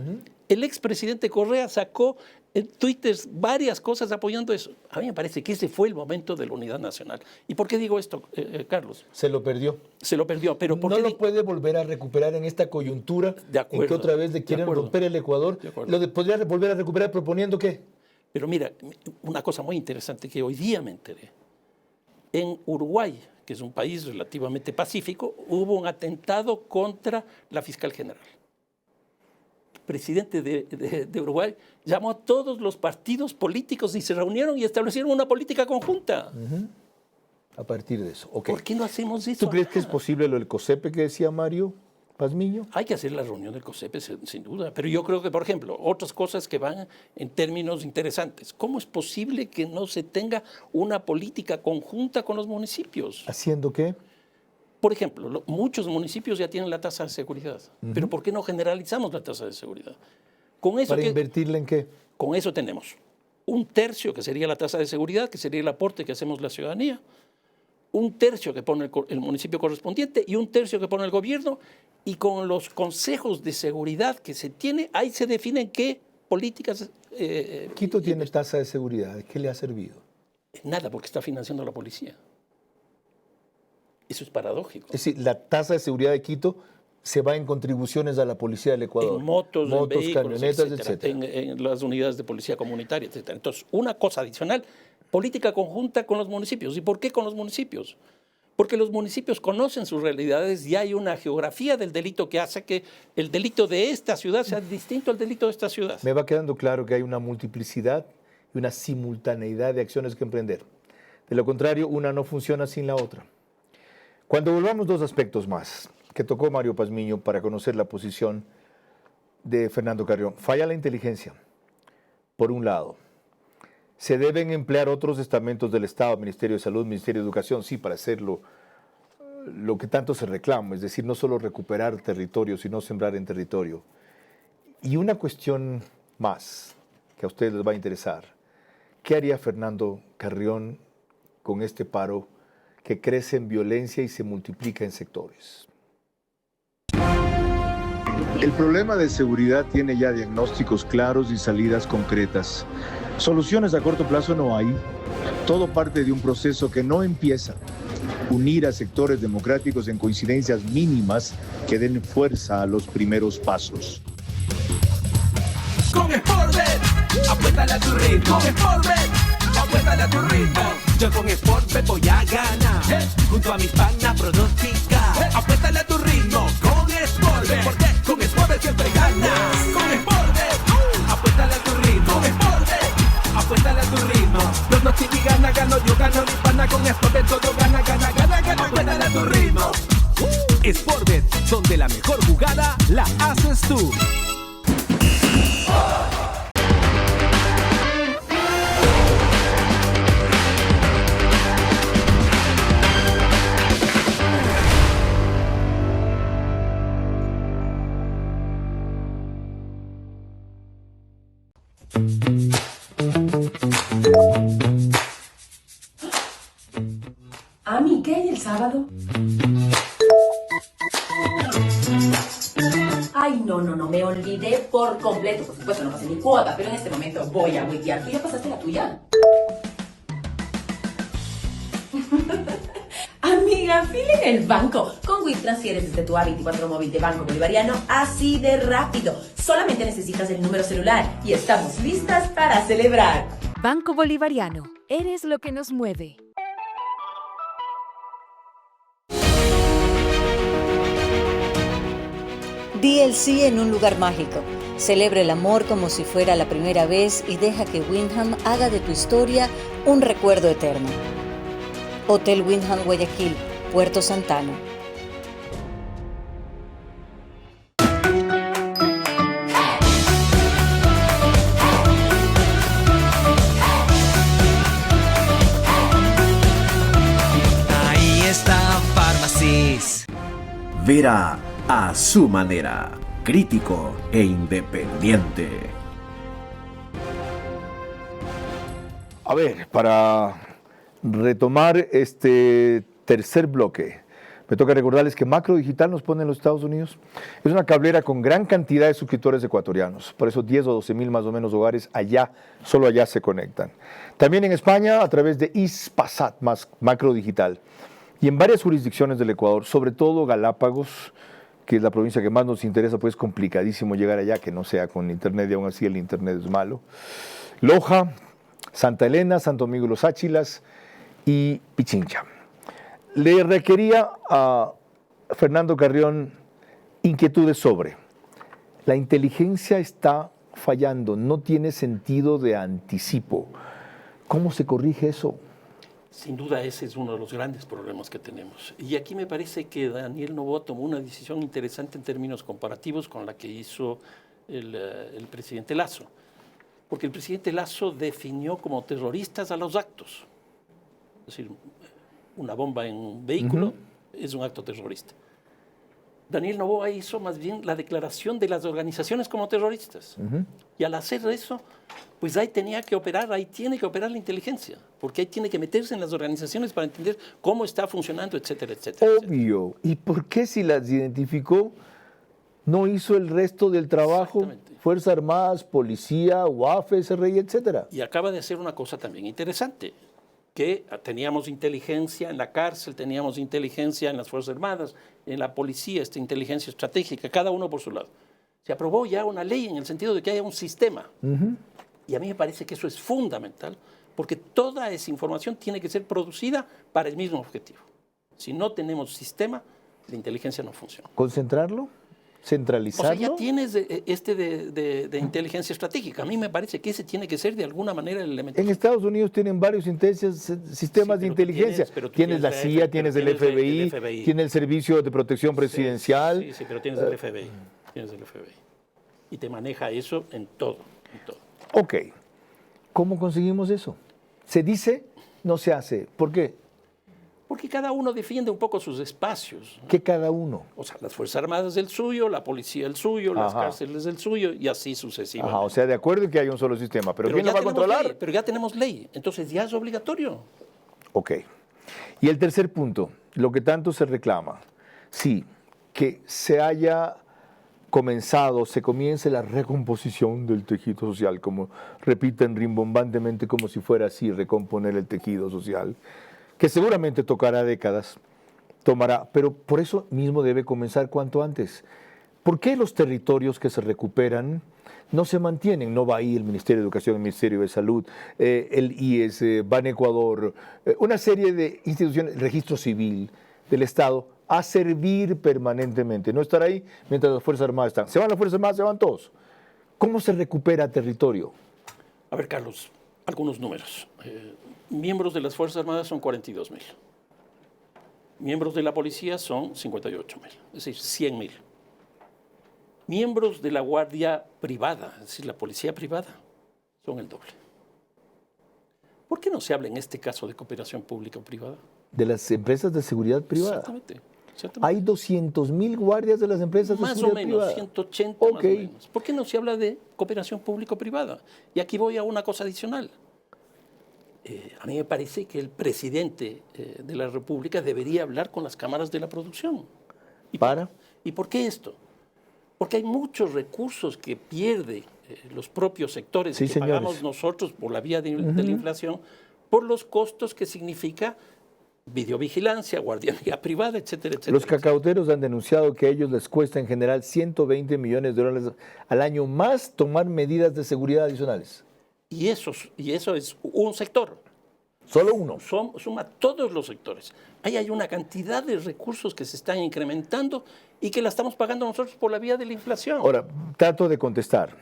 El expresidente Correa sacó en Twitter varias cosas apoyando eso. A mí me parece que ese fue el momento de la unidad nacional. ¿Y por qué digo esto, Carlos? Se lo perdió. Se lo perdió, pero ¿por no qué lo puede volver a recuperar en esta coyuntura en que otra vez le quieren romper el Ecuador. ¿Podría volver a recuperar proponiendo qué? Pero mira, una cosa muy interesante que hoy día me enteré. En Uruguay, que es un país relativamente pacífico, hubo un atentado contra la fiscal general. Presidente de Uruguay llamó a todos los partidos políticos y se reunieron y establecieron una política conjunta. A partir de eso, okay. ¿Por qué no hacemos eso? ¿Tú crees que es posible lo del COSEPE que decía Mario Pazmiño? Hay que hacer la reunión del COSEPE, sin duda. Pero yo creo que, por ejemplo, otras cosas que van en términos interesantes. ¿Cómo es posible que no se tenga una política conjunta con los municipios? ¿Haciendo qué? Por ejemplo, muchos municipios ya tienen la tasa de seguridad, pero ¿por qué no generalizamos la tasa de seguridad? Con eso ¿Para invertirla en qué? Con eso tenemos 1/3 que sería la tasa de seguridad, que sería el aporte que hacemos la ciudadanía, 1/3 que pone el municipio correspondiente y 1/3 que pone el gobierno, y con los consejos de seguridad que se tiene, ahí se definen qué políticas... Quito tiene tasa de seguridad, ¿qué le ha servido? Nada, porque está financiando a la policía. Eso es paradójico. Es decir, la tasa de seguridad de Quito se va en contribuciones a la policía del Ecuador. En motos, en vehículos, camionetas, etcétera. En las unidades de policía comunitaria, etcétera. Entonces, una cosa adicional, política conjunta con los municipios. ¿Y por qué con los municipios? Porque los municipios conocen sus realidades y hay una geografía del delito que hace que el delito de esta ciudad sea distinto al delito de esta ciudad. Me va quedando claro que hay una multiplicidad y una simultaneidad de acciones que emprender. De lo contrario, una no funciona sin la otra. Cuando volvamos, dos aspectos más que tocó Mario Pazmiño para conocer la posición de Fernando Carrión. Falla la inteligencia, por un lado. Se deben emplear otros estamentos del Estado, Ministerio de Salud, Ministerio de Educación, sí, para hacer lo que tanto se reclama, es decir, no solo recuperar territorio, sino sembrar en territorio. Y una cuestión más que a ustedes les va a interesar. ¿Qué haría Fernando Carrión con este paro que crece en violencia y se multiplica en sectores? El problema de seguridad tiene ya diagnósticos claros y salidas concretas. Soluciones a corto plazo no hay. Todo parte de un proceso que no empieza. Unir a sectores democráticos en coincidencias mínimas que den fuerza a los primeros pasos. Con Sportbet, apuéstale a tu ritmo. Sportbet, apuéstale a tu ritmo. Yo con Sportbet voy a ganar. Junto a mis panas pronosticar. Apuéstale a tu ritmo con Sportbet. Porque con Sportbet siempre ganas. Con Sportbet, apuéstale a tu ritmo. Con Sportbet, apuéstale a tu ritmo. Pronostica y gana, gano yo, gano mi pana. Con Sportbet todo gana, gana, gana, gana. Apuéstale a tu ritmo. Sportbet, donde la mejor jugada la haces tú. Ami, ¿qué hay el sábado? Ay, no, me olvidé por completo. Por supuesto, no pasé mi cuota, pero en este momento voy a huitear. ¿Tú ya pasaste la tuya? Amiga, fila en el banco. Con WIT transfieres desde tu A24 móvil de Banco Bolivariano así de rápido. Solamente necesitas el número celular y estamos listas para celebrar. Banco Bolivariano, eres lo que nos mueve. Di el sí en un lugar mágico. Celebra el amor como si fuera la primera vez y deja que Wyndham haga de tu historia un recuerdo eterno. Hotel Wyndham Guayaquil, Puerto Santana. Ahí está Farmacis. Vera a su manera, crítico e independiente. A ver, para retomar este tercer bloque, Me toca recordarles que Macro Digital nos pone en los Estados Unidos. Es una cablera con gran cantidad de suscriptores ecuatorianos. Por eso 10 o 12 mil más o menos hogares allá, solo allá se conectan. También en España a través de Hispasat, más Macro Digital. Y en varias jurisdicciones del Ecuador, sobre todo Galápagos, que es la provincia que más nos interesa, pues es complicadísimo llegar allá, que no sea con internet, y aún así el internet es malo. Loja, Santa Elena, Santo Domingo Los Áchilas y Pichincha. Le requería a Fernando Carrión inquietudes sobre la inteligencia está fallando, no tiene sentido de anticipo. ¿Cómo se corrige eso? Sin duda ese es uno de los grandes problemas que tenemos. Y aquí me parece que Daniel Noboa tomó una decisión interesante en términos comparativos con la que hizo el presidente Lasso. Porque el presidente Lasso definió como terroristas a los actos. Es decir, una bomba en un vehículo es un acto terrorista. Daniel Noboa hizo más bien la declaración de las organizaciones como terroristas. Y al hacer eso, pues ahí tenía que operar, ahí tiene que operar la inteligencia, porque ahí tiene que meterse en las organizaciones para entender cómo está funcionando, etcétera, etcétera. Obvio. ¿Y por qué si las identificó no hizo el resto del trabajo? Fuerzas Armadas, Policía, UAF, SRI, etcétera. Y acaba de hacer una cosa también interesante, que teníamos inteligencia en la cárcel, teníamos inteligencia en las Fuerzas Armadas, en la policía, esta inteligencia estratégica, cada uno por su lado. Se aprobó ya una ley en el sentido de que haya un sistema. Y a mí me parece que eso es fundamental, porque toda esa información tiene que ser producida para el mismo objetivo. Si no tenemos sistema, la inteligencia no funciona. ¿Concentrarlo? ¿Centralizarlo? O sea, ya tienes de inteligencia estratégica. A mí me parece que ese tiene que ser de alguna manera el elemento. En Estados Unidos tienen varios sistemas de inteligencia. Tienes la CIA, tienes el FBI, tienes el Servicio de Protección Presidencial. Sí, pero tienes el FBI. Tienes el FBI. Y te maneja eso en todo. Ok. ¿Cómo conseguimos eso? Se dice, no se hace. ¿Por qué? Porque cada uno defiende un poco sus espacios. ¿Qué cada uno? O sea, las Fuerzas Armadas del suyo, la policía del suyo, las cárceles del suyo y así sucesivamente. O sea, de acuerdo en que hay un solo sistema, pero ¿quién lo va a controlar? Pero ya tenemos ley, entonces ya es obligatorio. Ok. Y el tercer punto, lo que tanto se reclama, sí, que se haya comenzado, se comience la recomposición del tejido social, como repiten rimbombantemente como si fuera así, recomponer el tejido social, que seguramente tocará décadas, tomará, pero por eso mismo debe comenzar cuanto antes. ¿Por qué los territorios que se recuperan no se mantienen? No va ahí el Ministerio de Educación, el Ministerio de Salud, el IES, Banecuador, una serie de instituciones, el Registro Civil del Estado, a servir permanentemente, no estar ahí mientras las Fuerzas Armadas están. Se van las Fuerzas Armadas, se van todos. ¿Cómo se recupera territorio? A ver, Carlos, algunos números. Miembros de las Fuerzas Armadas son 42.000. Miembros de la policía son 58.000, es decir, 100.000. Miembros de la Guardia Privada, es decir, la policía privada, son el doble. ¿Por qué no se habla en este caso de cooperación pública o privada? De las empresas de seguridad privada. Exactamente. Hay 200.000 guardias de las empresas de seguridad privada. Más o menos, 180 más o menos. ¿Por qué no se habla de cooperación público-privada? Y aquí voy a una cosa adicional. A mí me parece que el presidente de la República debería hablar con las cámaras de la producción. ¿Y por qué esto? Porque hay muchos recursos que pierden los propios sectores que pagamos nosotros por la vía de la inflación, por los costos que significa videovigilancia, guardianía privada, etcétera, etcétera. Los cacauteros han denunciado que a ellos les cuesta en general 120 millones de dólares al año más tomar medidas de seguridad adicionales. Y eso es un sector. ¿Solo uno? Suma todos los sectores. Ahí hay una cantidad de recursos que se están incrementando y que la estamos pagando nosotros por la vía de la inflación. Ahora, trato de contestar.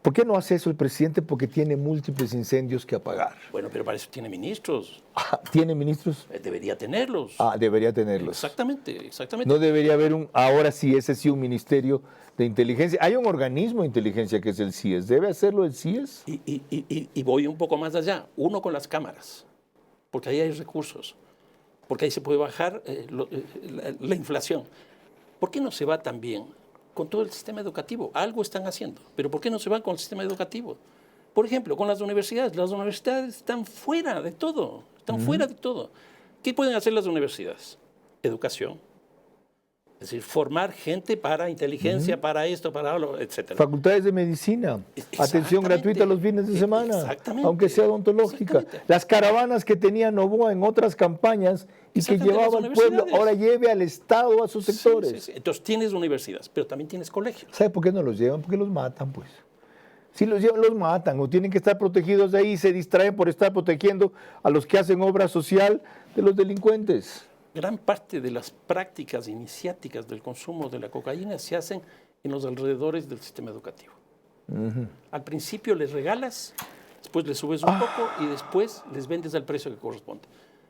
¿Por qué no hace eso el presidente? Porque tiene múltiples incendios que apagar. Bueno, pero para eso tiene ministros. ¿Tiene ministros? Debería tenerlos. Debería tenerlos. Exactamente. No debería haber ahora sí, ese sí, un ministerio de inteligencia. Hay un organismo de inteligencia que es el CIES. ¿Debe hacerlo el CIES? Y voy un poco más allá. Uno con las cámaras, porque ahí hay recursos, porque ahí se puede bajar la inflación. ¿Por qué no se va también con todo el sistema educativo? Algo están haciendo, pero ¿por qué no se van con el sistema educativo? Por ejemplo, con las universidades. Las universidades están fuera de todo. Están fuera de todo. ¿Qué pueden hacer las universidades? Educación, Es decir, formar gente para inteligencia, para esto, para lo, etc. Facultades de medicina, atención gratuita los fines de semana, aunque sea odontológica. Las caravanas que tenía Novoa en otras campañas y que llevaba al pueblo, ahora lleve al Estado a sus sectores. Sí, sí, sí. Entonces tienes universidades, pero también tienes colegios. ¿Sabe por qué no los llevan? Porque los matan, pues. Si los llevan, los matan o tienen que estar protegidos de ahí y se distraen por estar protegiendo a los que hacen obra social de los delincuentes. Gran parte de las prácticas iniciáticas del consumo de la cocaína se hacen en los alrededores del sistema educativo. Al principio les regalas, después les subes un poco y después les vendes al precio que corresponde.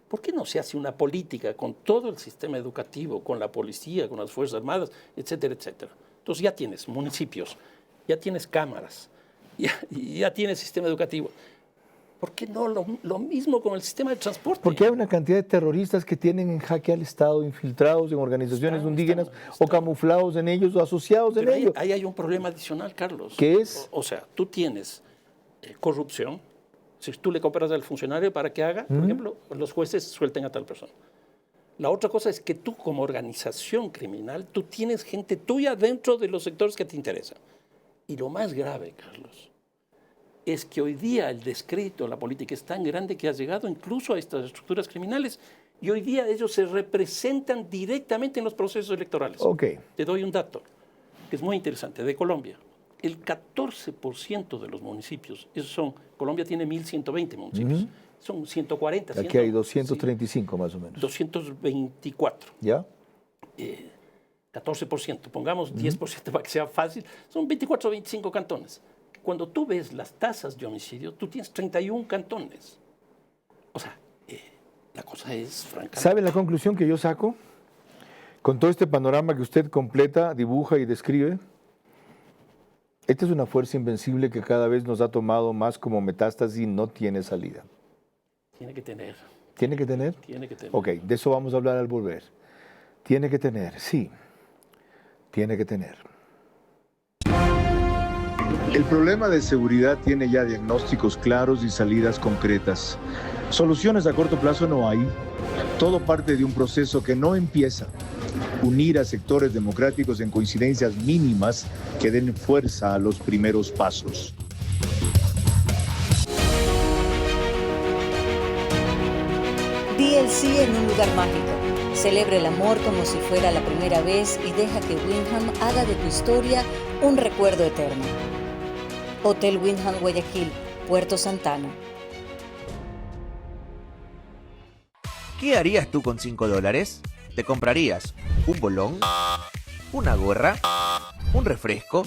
¿Por qué no se hace una política con todo el sistema educativo, con la policía, con las Fuerzas Armadas, etcétera, etcétera? Entonces ya tienes municipios, ya tienes cámaras, ya tienes sistema educativo. ¿Por qué no lo mismo con el sistema de transporte? Porque hay una cantidad de terroristas que tienen en jaque al Estado, infiltrados en organizaciones indígenas o camuflados en ellos o asociados en ellos. Ahí hay un problema adicional, Carlos. ¿Qué es? O sea, tú tienes corrupción. Si tú le compras al funcionario para que haga, por ejemplo, los jueces suelten a tal persona. La otra cosa es que tú como organización criminal, tú tienes gente tuya dentro de los sectores que te interesan. Y lo más grave, Carlos, es que hoy día el descrédito de la política es tan grande que ha llegado incluso a estas estructuras criminales y hoy día ellos se representan directamente en los procesos electorales. Te doy un dato que es muy interesante, de Colombia. El 14% de los municipios, Colombia tiene 1.120 municipios, son 140. Aquí hay 235 más o menos. 224. ¿Ya? 14%, pongamos 10% para que sea fácil, son 24 o 25 cantones. Cuando tú ves las tasas de homicidio, tú tienes 31 cantones. O sea, la cosa es francamente... ¿Sabe la conclusión que yo saco? Con todo este panorama que usted completa, dibuja y describe, esta es una fuerza invencible que cada vez nos ha tomado más como metástasis y no tiene salida. Tiene que tener. ¿Tiene que tener? Tiene que tener. Ok, de eso vamos a hablar al volver. Tiene que tener, sí. Tiene que tener. El problema de seguridad tiene ya diagnósticos claros y salidas concretas. Soluciones a corto plazo no hay. Todo parte de un proceso que no empieza. Unir a sectores democráticos en coincidencias mínimas que den fuerza a los primeros pasos. Di el sí en un lugar mágico. Celebra el amor como si fuera la primera vez y deja que Wyndham haga de tu historia un recuerdo eterno. Hotel Wyndham Guayaquil, Puerto Santana. ¿Qué harías tú con $5? ¿Te comprarías un bolón? ¿Una gorra? ¿Un refresco?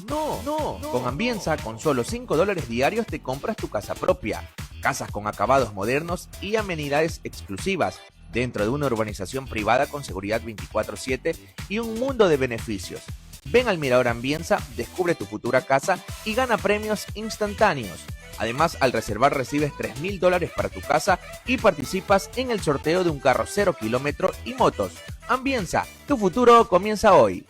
No. Con Ambienza, con solo $5 diarios te compras tu casa propia. Casas con acabados modernos y amenidades exclusivas dentro de una urbanización privada con seguridad 24/7 y un mundo de beneficios. Ven al Mirador Ambienza, descubre tu futura casa y gana premios instantáneos. Además, al reservar recibes $3.000 para tu casa y participas en el sorteo de un carro 0 kilómetro y motos. Ambienza, tu futuro comienza hoy.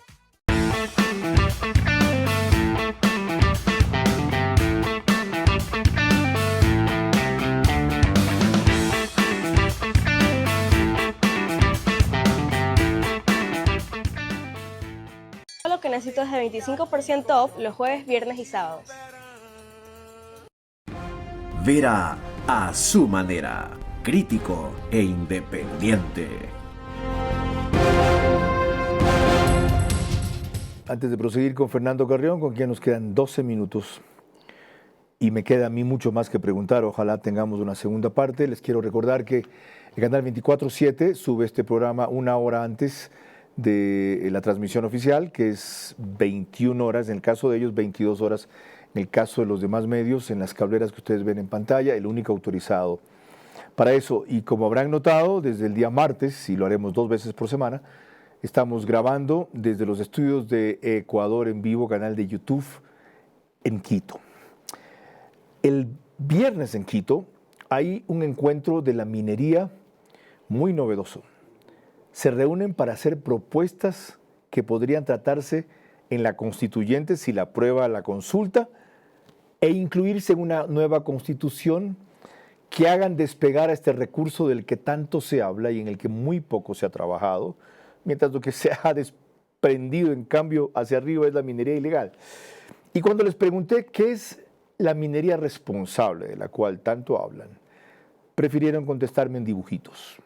Lo que necesito es de 25% off los jueves, viernes y sábados. Vera a su manera, crítico e independiente. Antes de proseguir con Fernando Carrión, con quien nos quedan 12 minutos, y me queda a mí mucho más que preguntar, ojalá tengamos una segunda parte, les quiero recordar que el canal 24/7 sube este programa una hora antes de la transmisión oficial, que es 21 horas, en el caso de ellos 22 horas, en el caso de los demás medios, en las cableras que ustedes ven en pantalla, el único autorizado para eso. Y como habrán notado, desde el día martes, y lo haremos 2 veces por semana, estamos grabando desde los estudios de Ecuador en vivo, canal de YouTube, en Quito. El viernes en Quito hay un encuentro de la minería muy novedoso. Se reúnen para hacer propuestas que podrían tratarse en la constituyente si la aprueba la consulta e incluirse en una nueva constitución que hagan despegar a este recurso del que tanto se habla y en el que muy poco se ha trabajado, mientras lo que se ha desprendido en cambio hacia arriba es la minería ilegal. Y cuando les pregunté qué es la minería responsable de la cual tanto hablan, prefirieron contestarme en dibujitos.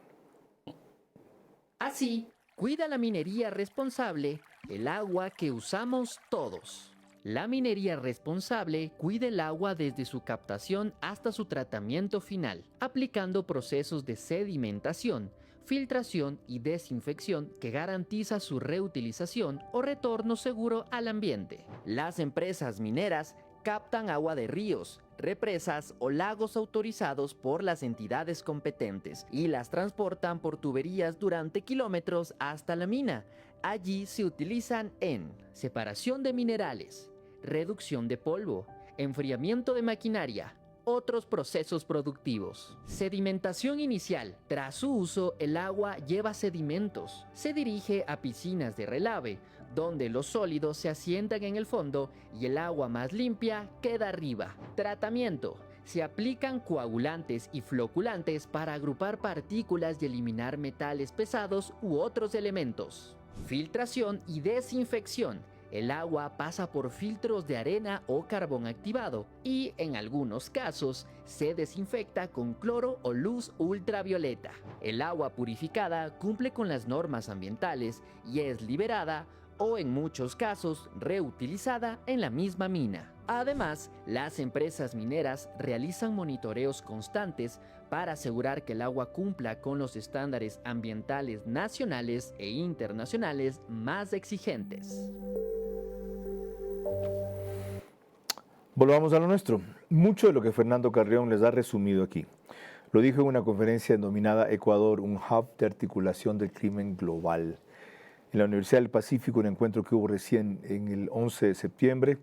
Así, cuida la minería responsable el agua que usamos todos. La minería responsable cuida el agua desde su captación hasta su tratamiento final, aplicando procesos de sedimentación, filtración y desinfección que garantiza su reutilización o retorno seguro al ambiente. Las empresas mineras captan agua de ríos, represas o lagos autorizados por las entidades competentes y las transportan por tuberías durante kilómetros hasta la mina. Allí se utilizan en separación de minerales, reducción de polvo, enfriamiento de maquinaria, otros procesos productivos. Sedimentación inicial. Tras su uso, el agua lleva sedimentos. Se dirige a piscinas de relave, donde los sólidos se asientan en el fondo y el agua más limpia queda arriba. Tratamiento. Se aplican coagulantes y floculantes para agrupar partículas y eliminar metales pesados u otros elementos. Filtración y desinfección. El agua pasa por filtros de arena o carbón activado y, en algunos casos, se desinfecta con cloro o luz ultravioleta. El agua purificada cumple con las normas ambientales y es liberada o, en muchos casos, reutilizada en la misma mina. Además, las empresas mineras realizan monitoreos constantes para asegurar que el agua cumpla con los estándares ambientales nacionales e internacionales más exigentes. Volvamos a lo nuestro. Mucho de lo que Fernando Carrión les ha resumido aquí lo dijo en una conferencia denominada Ecuador, un hub de articulación del crimen global. En la Universidad del Pacífico, un encuentro que hubo recién en el 11 de septiembre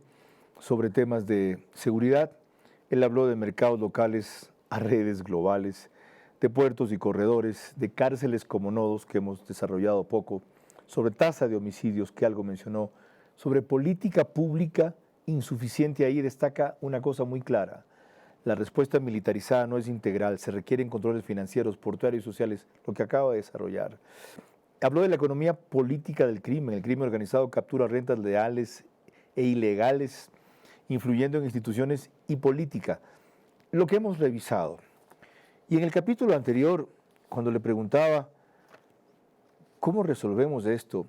sobre temas de seguridad. Él habló de mercados locales a redes globales, de puertos y corredores, de cárceles como nodos que hemos desarrollado poco, sobre tasa de homicidios que algo mencionó, sobre política pública insuficiente. Ahí destaca una cosa muy clara: la respuesta militarizada no es integral, se requieren controles financieros, portuarios y sociales, lo que acaba de desarrollar. Habló de la economía política del crimen. El crimen organizado captura rentas leales e ilegales, influyendo en instituciones y política. Lo que hemos revisado. Y en el capítulo anterior, cuando le preguntaba, ¿cómo resolvemos esto?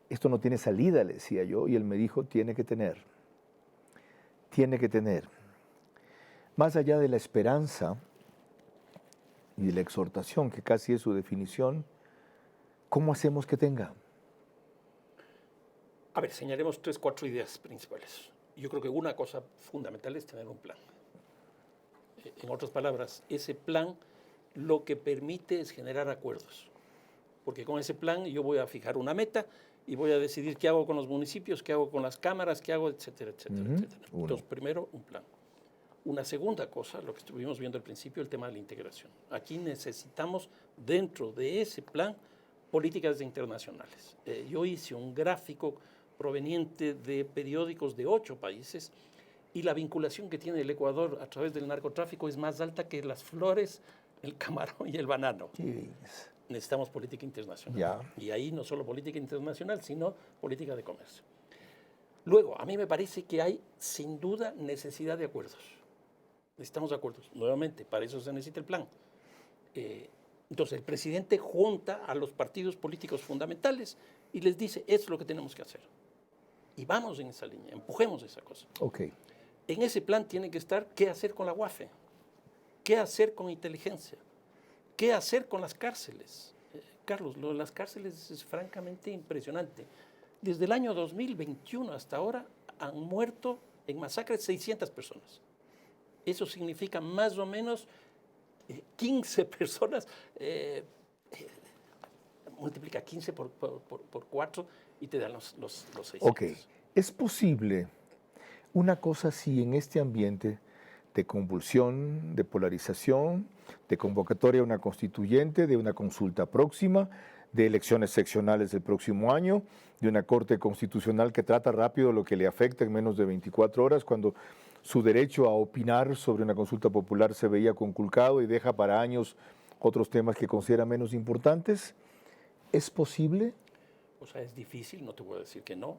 Esto no tiene salida, le decía yo, y él me dijo, tiene que tener. Tiene que tener. Más allá de la esperanza y de la exhortación, que casi es su definición, ¿cómo hacemos que tenga? A ver, señalemos 3, 4 ideas principales. Yo creo que una cosa fundamental es tener un plan. En otras palabras, ese plan lo que permite es generar acuerdos. Porque con ese plan yo voy a fijar una meta y voy a decidir qué hago con los municipios, qué hago con las cámaras, qué hago, etcétera, etcétera, etcétera. Entonces, primero, un plan. Una segunda cosa, lo que estuvimos viendo al principio, el tema de la integración. Aquí necesitamos, dentro de ese plan, políticas internacionales. Yo hice un gráfico proveniente de periódicos de 8 países y la vinculación que tiene el Ecuador a través del narcotráfico es más alta que las flores, el camarón y el banano. Yes. Necesitamos política internacional. Ya. Y ahí no solo política internacional, sino política de comercio. Luego, a mí me parece que hay sin duda necesidad de acuerdos. Necesitamos acuerdos. Nuevamente, para eso se necesita el plan. Entonces, el presidente junta a los partidos políticos fundamentales y les dice, es lo que tenemos que hacer. Y vamos en esa línea, empujemos esa cosa. Okay. En ese plan tiene que estar qué hacer con la UAFE, qué hacer con inteligencia, qué hacer con las cárceles. Carlos, lo de las cárceles es francamente impresionante. Desde el año 2021 hasta ahora han muerto en masacres 600 personas. Eso significa más o menos 15 personas, multiplica 15 por 4 y te dan los 600. Ok, ¿es posible una cosa así en este ambiente de convulsión, de polarización, de convocatoria a una constituyente, de una consulta próxima, de elecciones seccionales del próximo año, de una corte constitucional que trata rápido lo que le afecta en menos de 24 horas, cuando su derecho a opinar sobre una consulta popular se veía conculcado y deja para años otros temas que considera menos importantes? ¿Es posible? O sea, es difícil, no te voy a decir que no.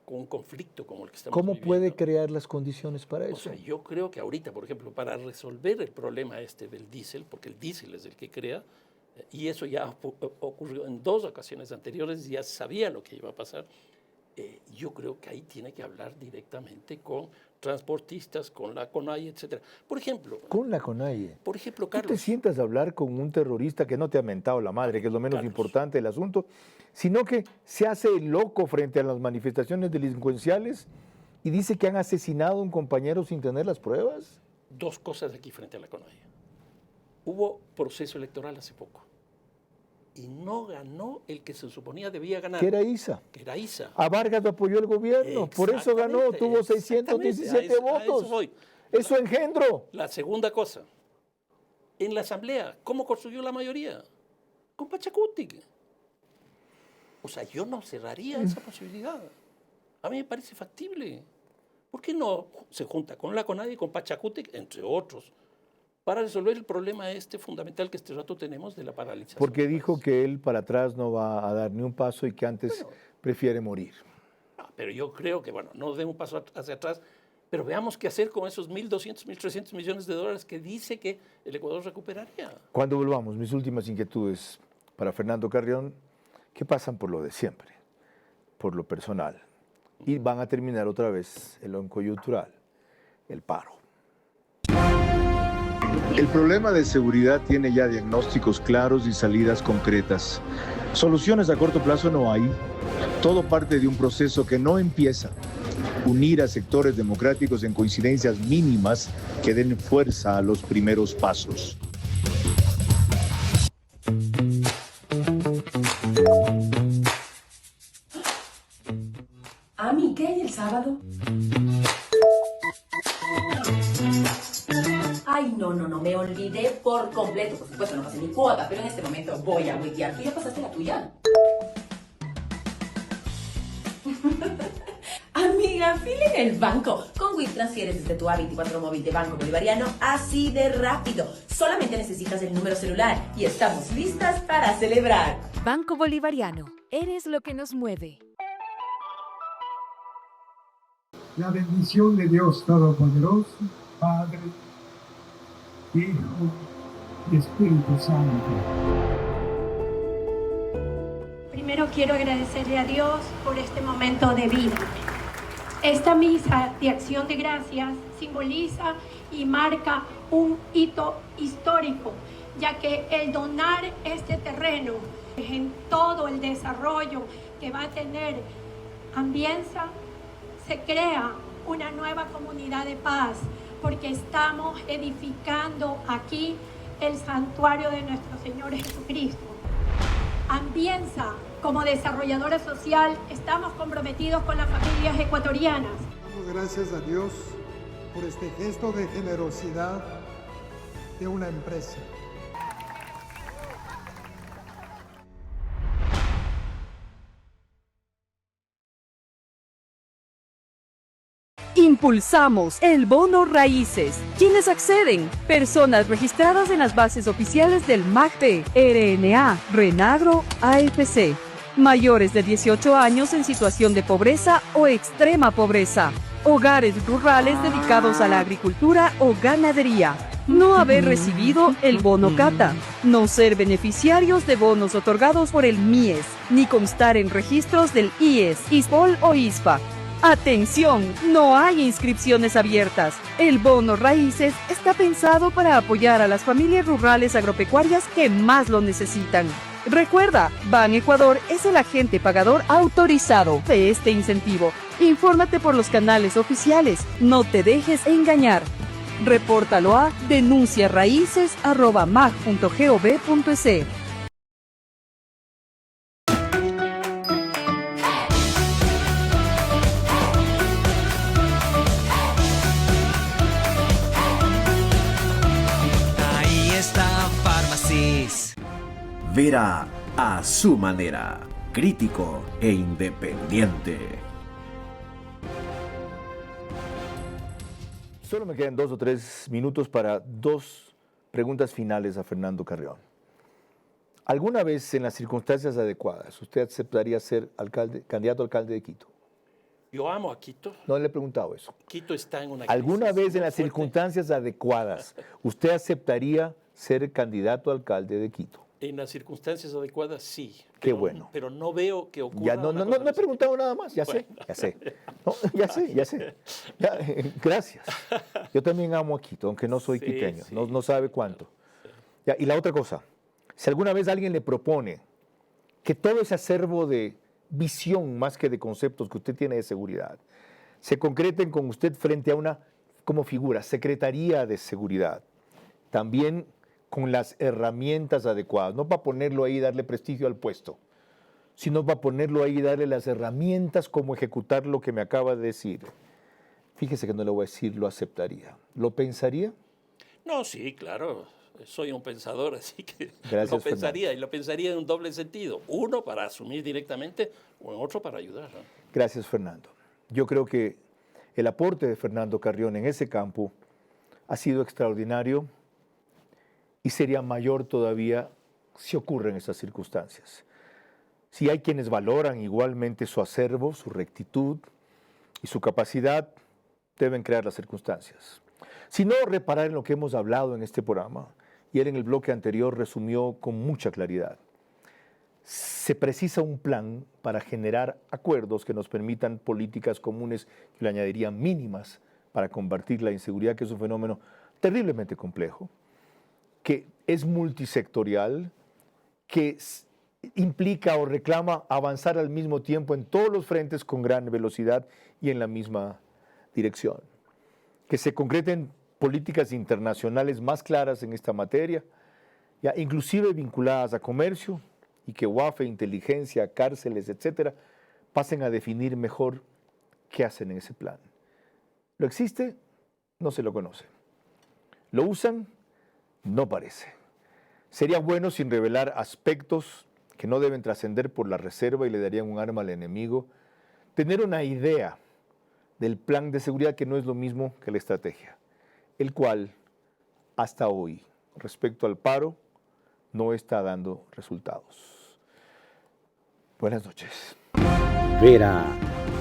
Con un conflicto como el que estamos ¿Cómo viviendo. puede crear las condiciones para eso? O sea, yo creo que ahorita, por ejemplo, para resolver el problema del diésel, porque el diésel es el que crea, y eso ya ocurrió en 2 ocasiones anteriores, ya sabía lo que iba a pasar, yo creo que ahí tiene que hablar directamente con transportistas, con la CONAIE, etcétera. Por ejemplo... Con la CONAIE. Por ejemplo, Carlos. Carlos... Tú te sientas a hablar con un terrorista que no te ha mentado la madre, que es lo menos importante del asunto, sino que se hace el loco frente a las manifestaciones delincuenciales y dice que han asesinado a un compañero sin tener las pruebas. 2 cosas aquí frente a la CONAIE. Hubo proceso electoral hace poco. Y no ganó el que se suponía debía ganar. Que era Isa. Que era Isa. A Vargas lo apoyó el gobierno, por eso ganó, tuvo 617 votos. Eso engendró. La segunda cosa, en la asamblea, ¿cómo construyó la mayoría? Con Pachacutic. O sea, yo no cerraría esa posibilidad. A mí me parece factible. ¿Por qué no se junta con la CONAIE y con Pachacutic, entre otros, para resolver el problema fundamental que este rato tenemos de la paralización? Porque dijo que él para atrás no va a dar ni un paso y que antes prefiere morir. No, pero yo creo que, no dé un paso hacia atrás, pero veamos qué hacer con esos 1.200, 1.300 millones de dólares que dice que el Ecuador recuperaría. Cuando volvamos, mis últimas inquietudes para Fernando Carrión, que pasan por lo de siempre, por lo personal, y van a terminar otra vez en lo coyuntural, el paro. El problema de seguridad tiene ya diagnósticos claros y salidas concretas. Soluciones a corto plazo no hay. Todo parte de un proceso que no empieza. Unir a sectores democráticos en coincidencias mínimas que den fuerza a los primeros pasos. Ami, ¿qué hay el sábado? Ay, no, me olvidé por completo. Por supuesto, no pasé mi cuota, pero en este momento voy a huetear. ¿Tú ya pasaste la tuya? Amiga, fila en el banco. Con WIT transfieres desde tu A24 móvil de Banco Bolivariano así de rápido. Solamente necesitas el número celular y estamos listas para celebrar. Banco Bolivariano. Eres lo que nos mueve. La bendición de Dios Todopoderoso, Padre, Hijo y Espíritu Santo. Primero quiero agradecerle a Dios por este momento de vida. Esta misa de acción de gracias simboliza y marca un hito histórico, ya que el donar este terreno en todo el desarrollo que va a tener Ambienza, se crea una nueva comunidad de paz, porque estamos edificando aquí el santuario de nuestro Señor Jesucristo. Ambienza, como desarrolladora social, estamos comprometidos con las familias ecuatorianas. Damos gracias a Dios por este gesto de generosidad de una empresa. Impulsamos el bono raíces. ¿Quiénes acceden? Personas registradas en las bases oficiales del MACD, RNA, Renagro, AFC. Mayores de 18 años en situación de pobreza o extrema pobreza. Hogares rurales dedicados a la agricultura o ganadería. No haber recibido el bono Cata. No ser beneficiarios de bonos otorgados por el MIES. Ni constar en registros del IES, ISPOL o ISPA. ¡Atención! No hay inscripciones abiertas. El bono raíces está pensado para apoyar a las familias rurales agropecuarias que más lo necesitan. Recuerda, Ban Ecuador es el agente pagador autorizado de este incentivo. Infórmate por los canales oficiales. No te dejes engañar. Repórtalo a denunciaraíces@mag.gov.es. Vera a su manera, crítico e independiente. Solo me quedan 2 o 3 minutos para 2 preguntas finales a Fernando Carrión. ¿Alguna vez en las circunstancias adecuadas usted aceptaría ser candidato a alcalde de Quito? Yo amo a Quito. No le he preguntado eso. Quito está en una ¿Alguna crisis vez en muy las fuerte. circunstancias adecuadas usted aceptaría ser candidato a alcalde de Quito? En las circunstancias adecuadas, sí. Qué Pero- bueno. Pero no veo que ocurra. Ya no he preguntado nada más, ya sé. No, ya sé. Ya, gracias. Yo también amo a Quito, aunque no soy Sí, quiteño, sí. no sabe cuánto. Ya, y la otra cosa, si alguna vez alguien le propone que todo ese acervo de visión más que de conceptos que usted tiene de seguridad se concreten con usted frente a una, como figura, Secretaría de Seguridad, también con las herramientas adecuadas, no para ponerlo ahí y darle prestigio al puesto, sino para ponerlo ahí y darle las herramientas como ejecutar lo que me acaba de decir. Fíjese que no le voy a decir lo aceptaría. ¿Lo pensaría? No, sí, claro. Soy un pensador, así que Gracias, lo pensaría. Y lo pensaría en un doble sentido. Uno, para asumir directamente, o en otro, para ayudar, ¿no? Gracias, Fernando. Yo creo que el aporte de Fernando Carrión en ese campo ha sido extraordinario y sería mayor todavía si ocurren esas circunstancias. Si hay quienes valoran igualmente su acervo, su rectitud y su capacidad, deben crear las circunstancias. Si no, reparar en lo que hemos hablado en este programa, y él en el bloque anterior resumió con mucha claridad. Se precisa un plan para generar acuerdos que nos permitan políticas comunes, que le añadiría mínimas, para combatir la inseguridad, que es un fenómeno terriblemente complejo, que es multisectorial, que implica o reclama avanzar al mismo tiempo en todos los frentes con gran velocidad y en la misma dirección. Que se concreten políticas internacionales más claras en esta materia, ya inclusive vinculadas a comercio, y que UAFE, inteligencia, cárceles, etcétera, pasen a definir mejor qué hacen en ese plan. ¿Lo existe? No se lo conoce. ¿Lo usan? No parece. Sería bueno, sin revelar aspectos que no deben trascender por la reserva y le darían un arma al enemigo, tener una idea del plan de seguridad que no es lo mismo que la estrategia, el cual hasta hoy, respecto al paro, no está dando resultados. Buenas noches. Vera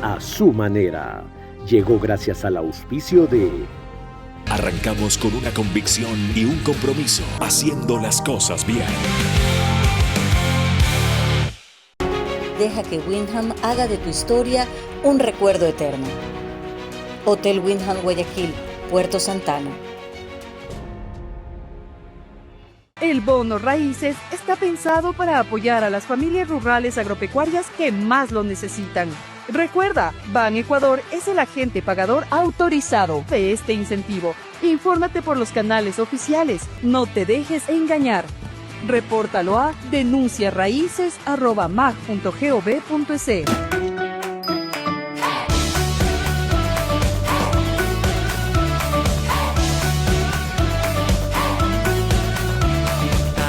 a su manera. Llegó gracias al auspicio de... Arrancamos con una convicción y un compromiso, haciendo las cosas bien. Deja que Wyndham haga de tu historia un recuerdo eterno. Hotel Wyndham Guayaquil, Puerto Santana. El bono raíces está pensado para apoyar a las familias rurales agropecuarias que más lo necesitan. Recuerda, Ban Ecuador es el agente pagador autorizado de este incentivo. Infórmate por los canales oficiales. No te dejes engañar. Repórtalo a denunciaraíces@mag.gov.es.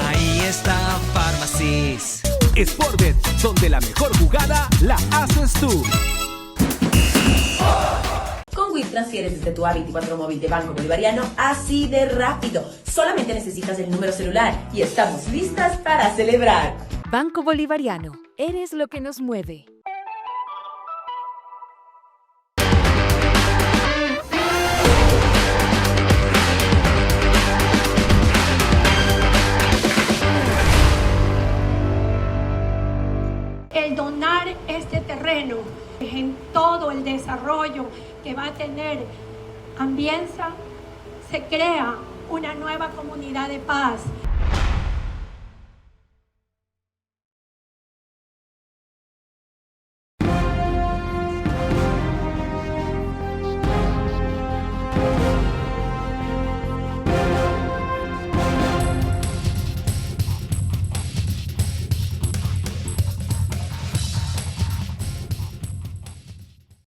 Ahí está Pharmacies. Sportbet, donde la mejor jugada la haces tú. Con WIP transfieres desde tu A24 móvil de Banco Bolivariano así de rápido. Solamente necesitas el número celular y estamos listas para celebrar. Banco Bolivariano, eres lo que nos mueve. El donar este terreno en todo el desarrollo que va a tener Ambienza, se crea una nueva comunidad de paz.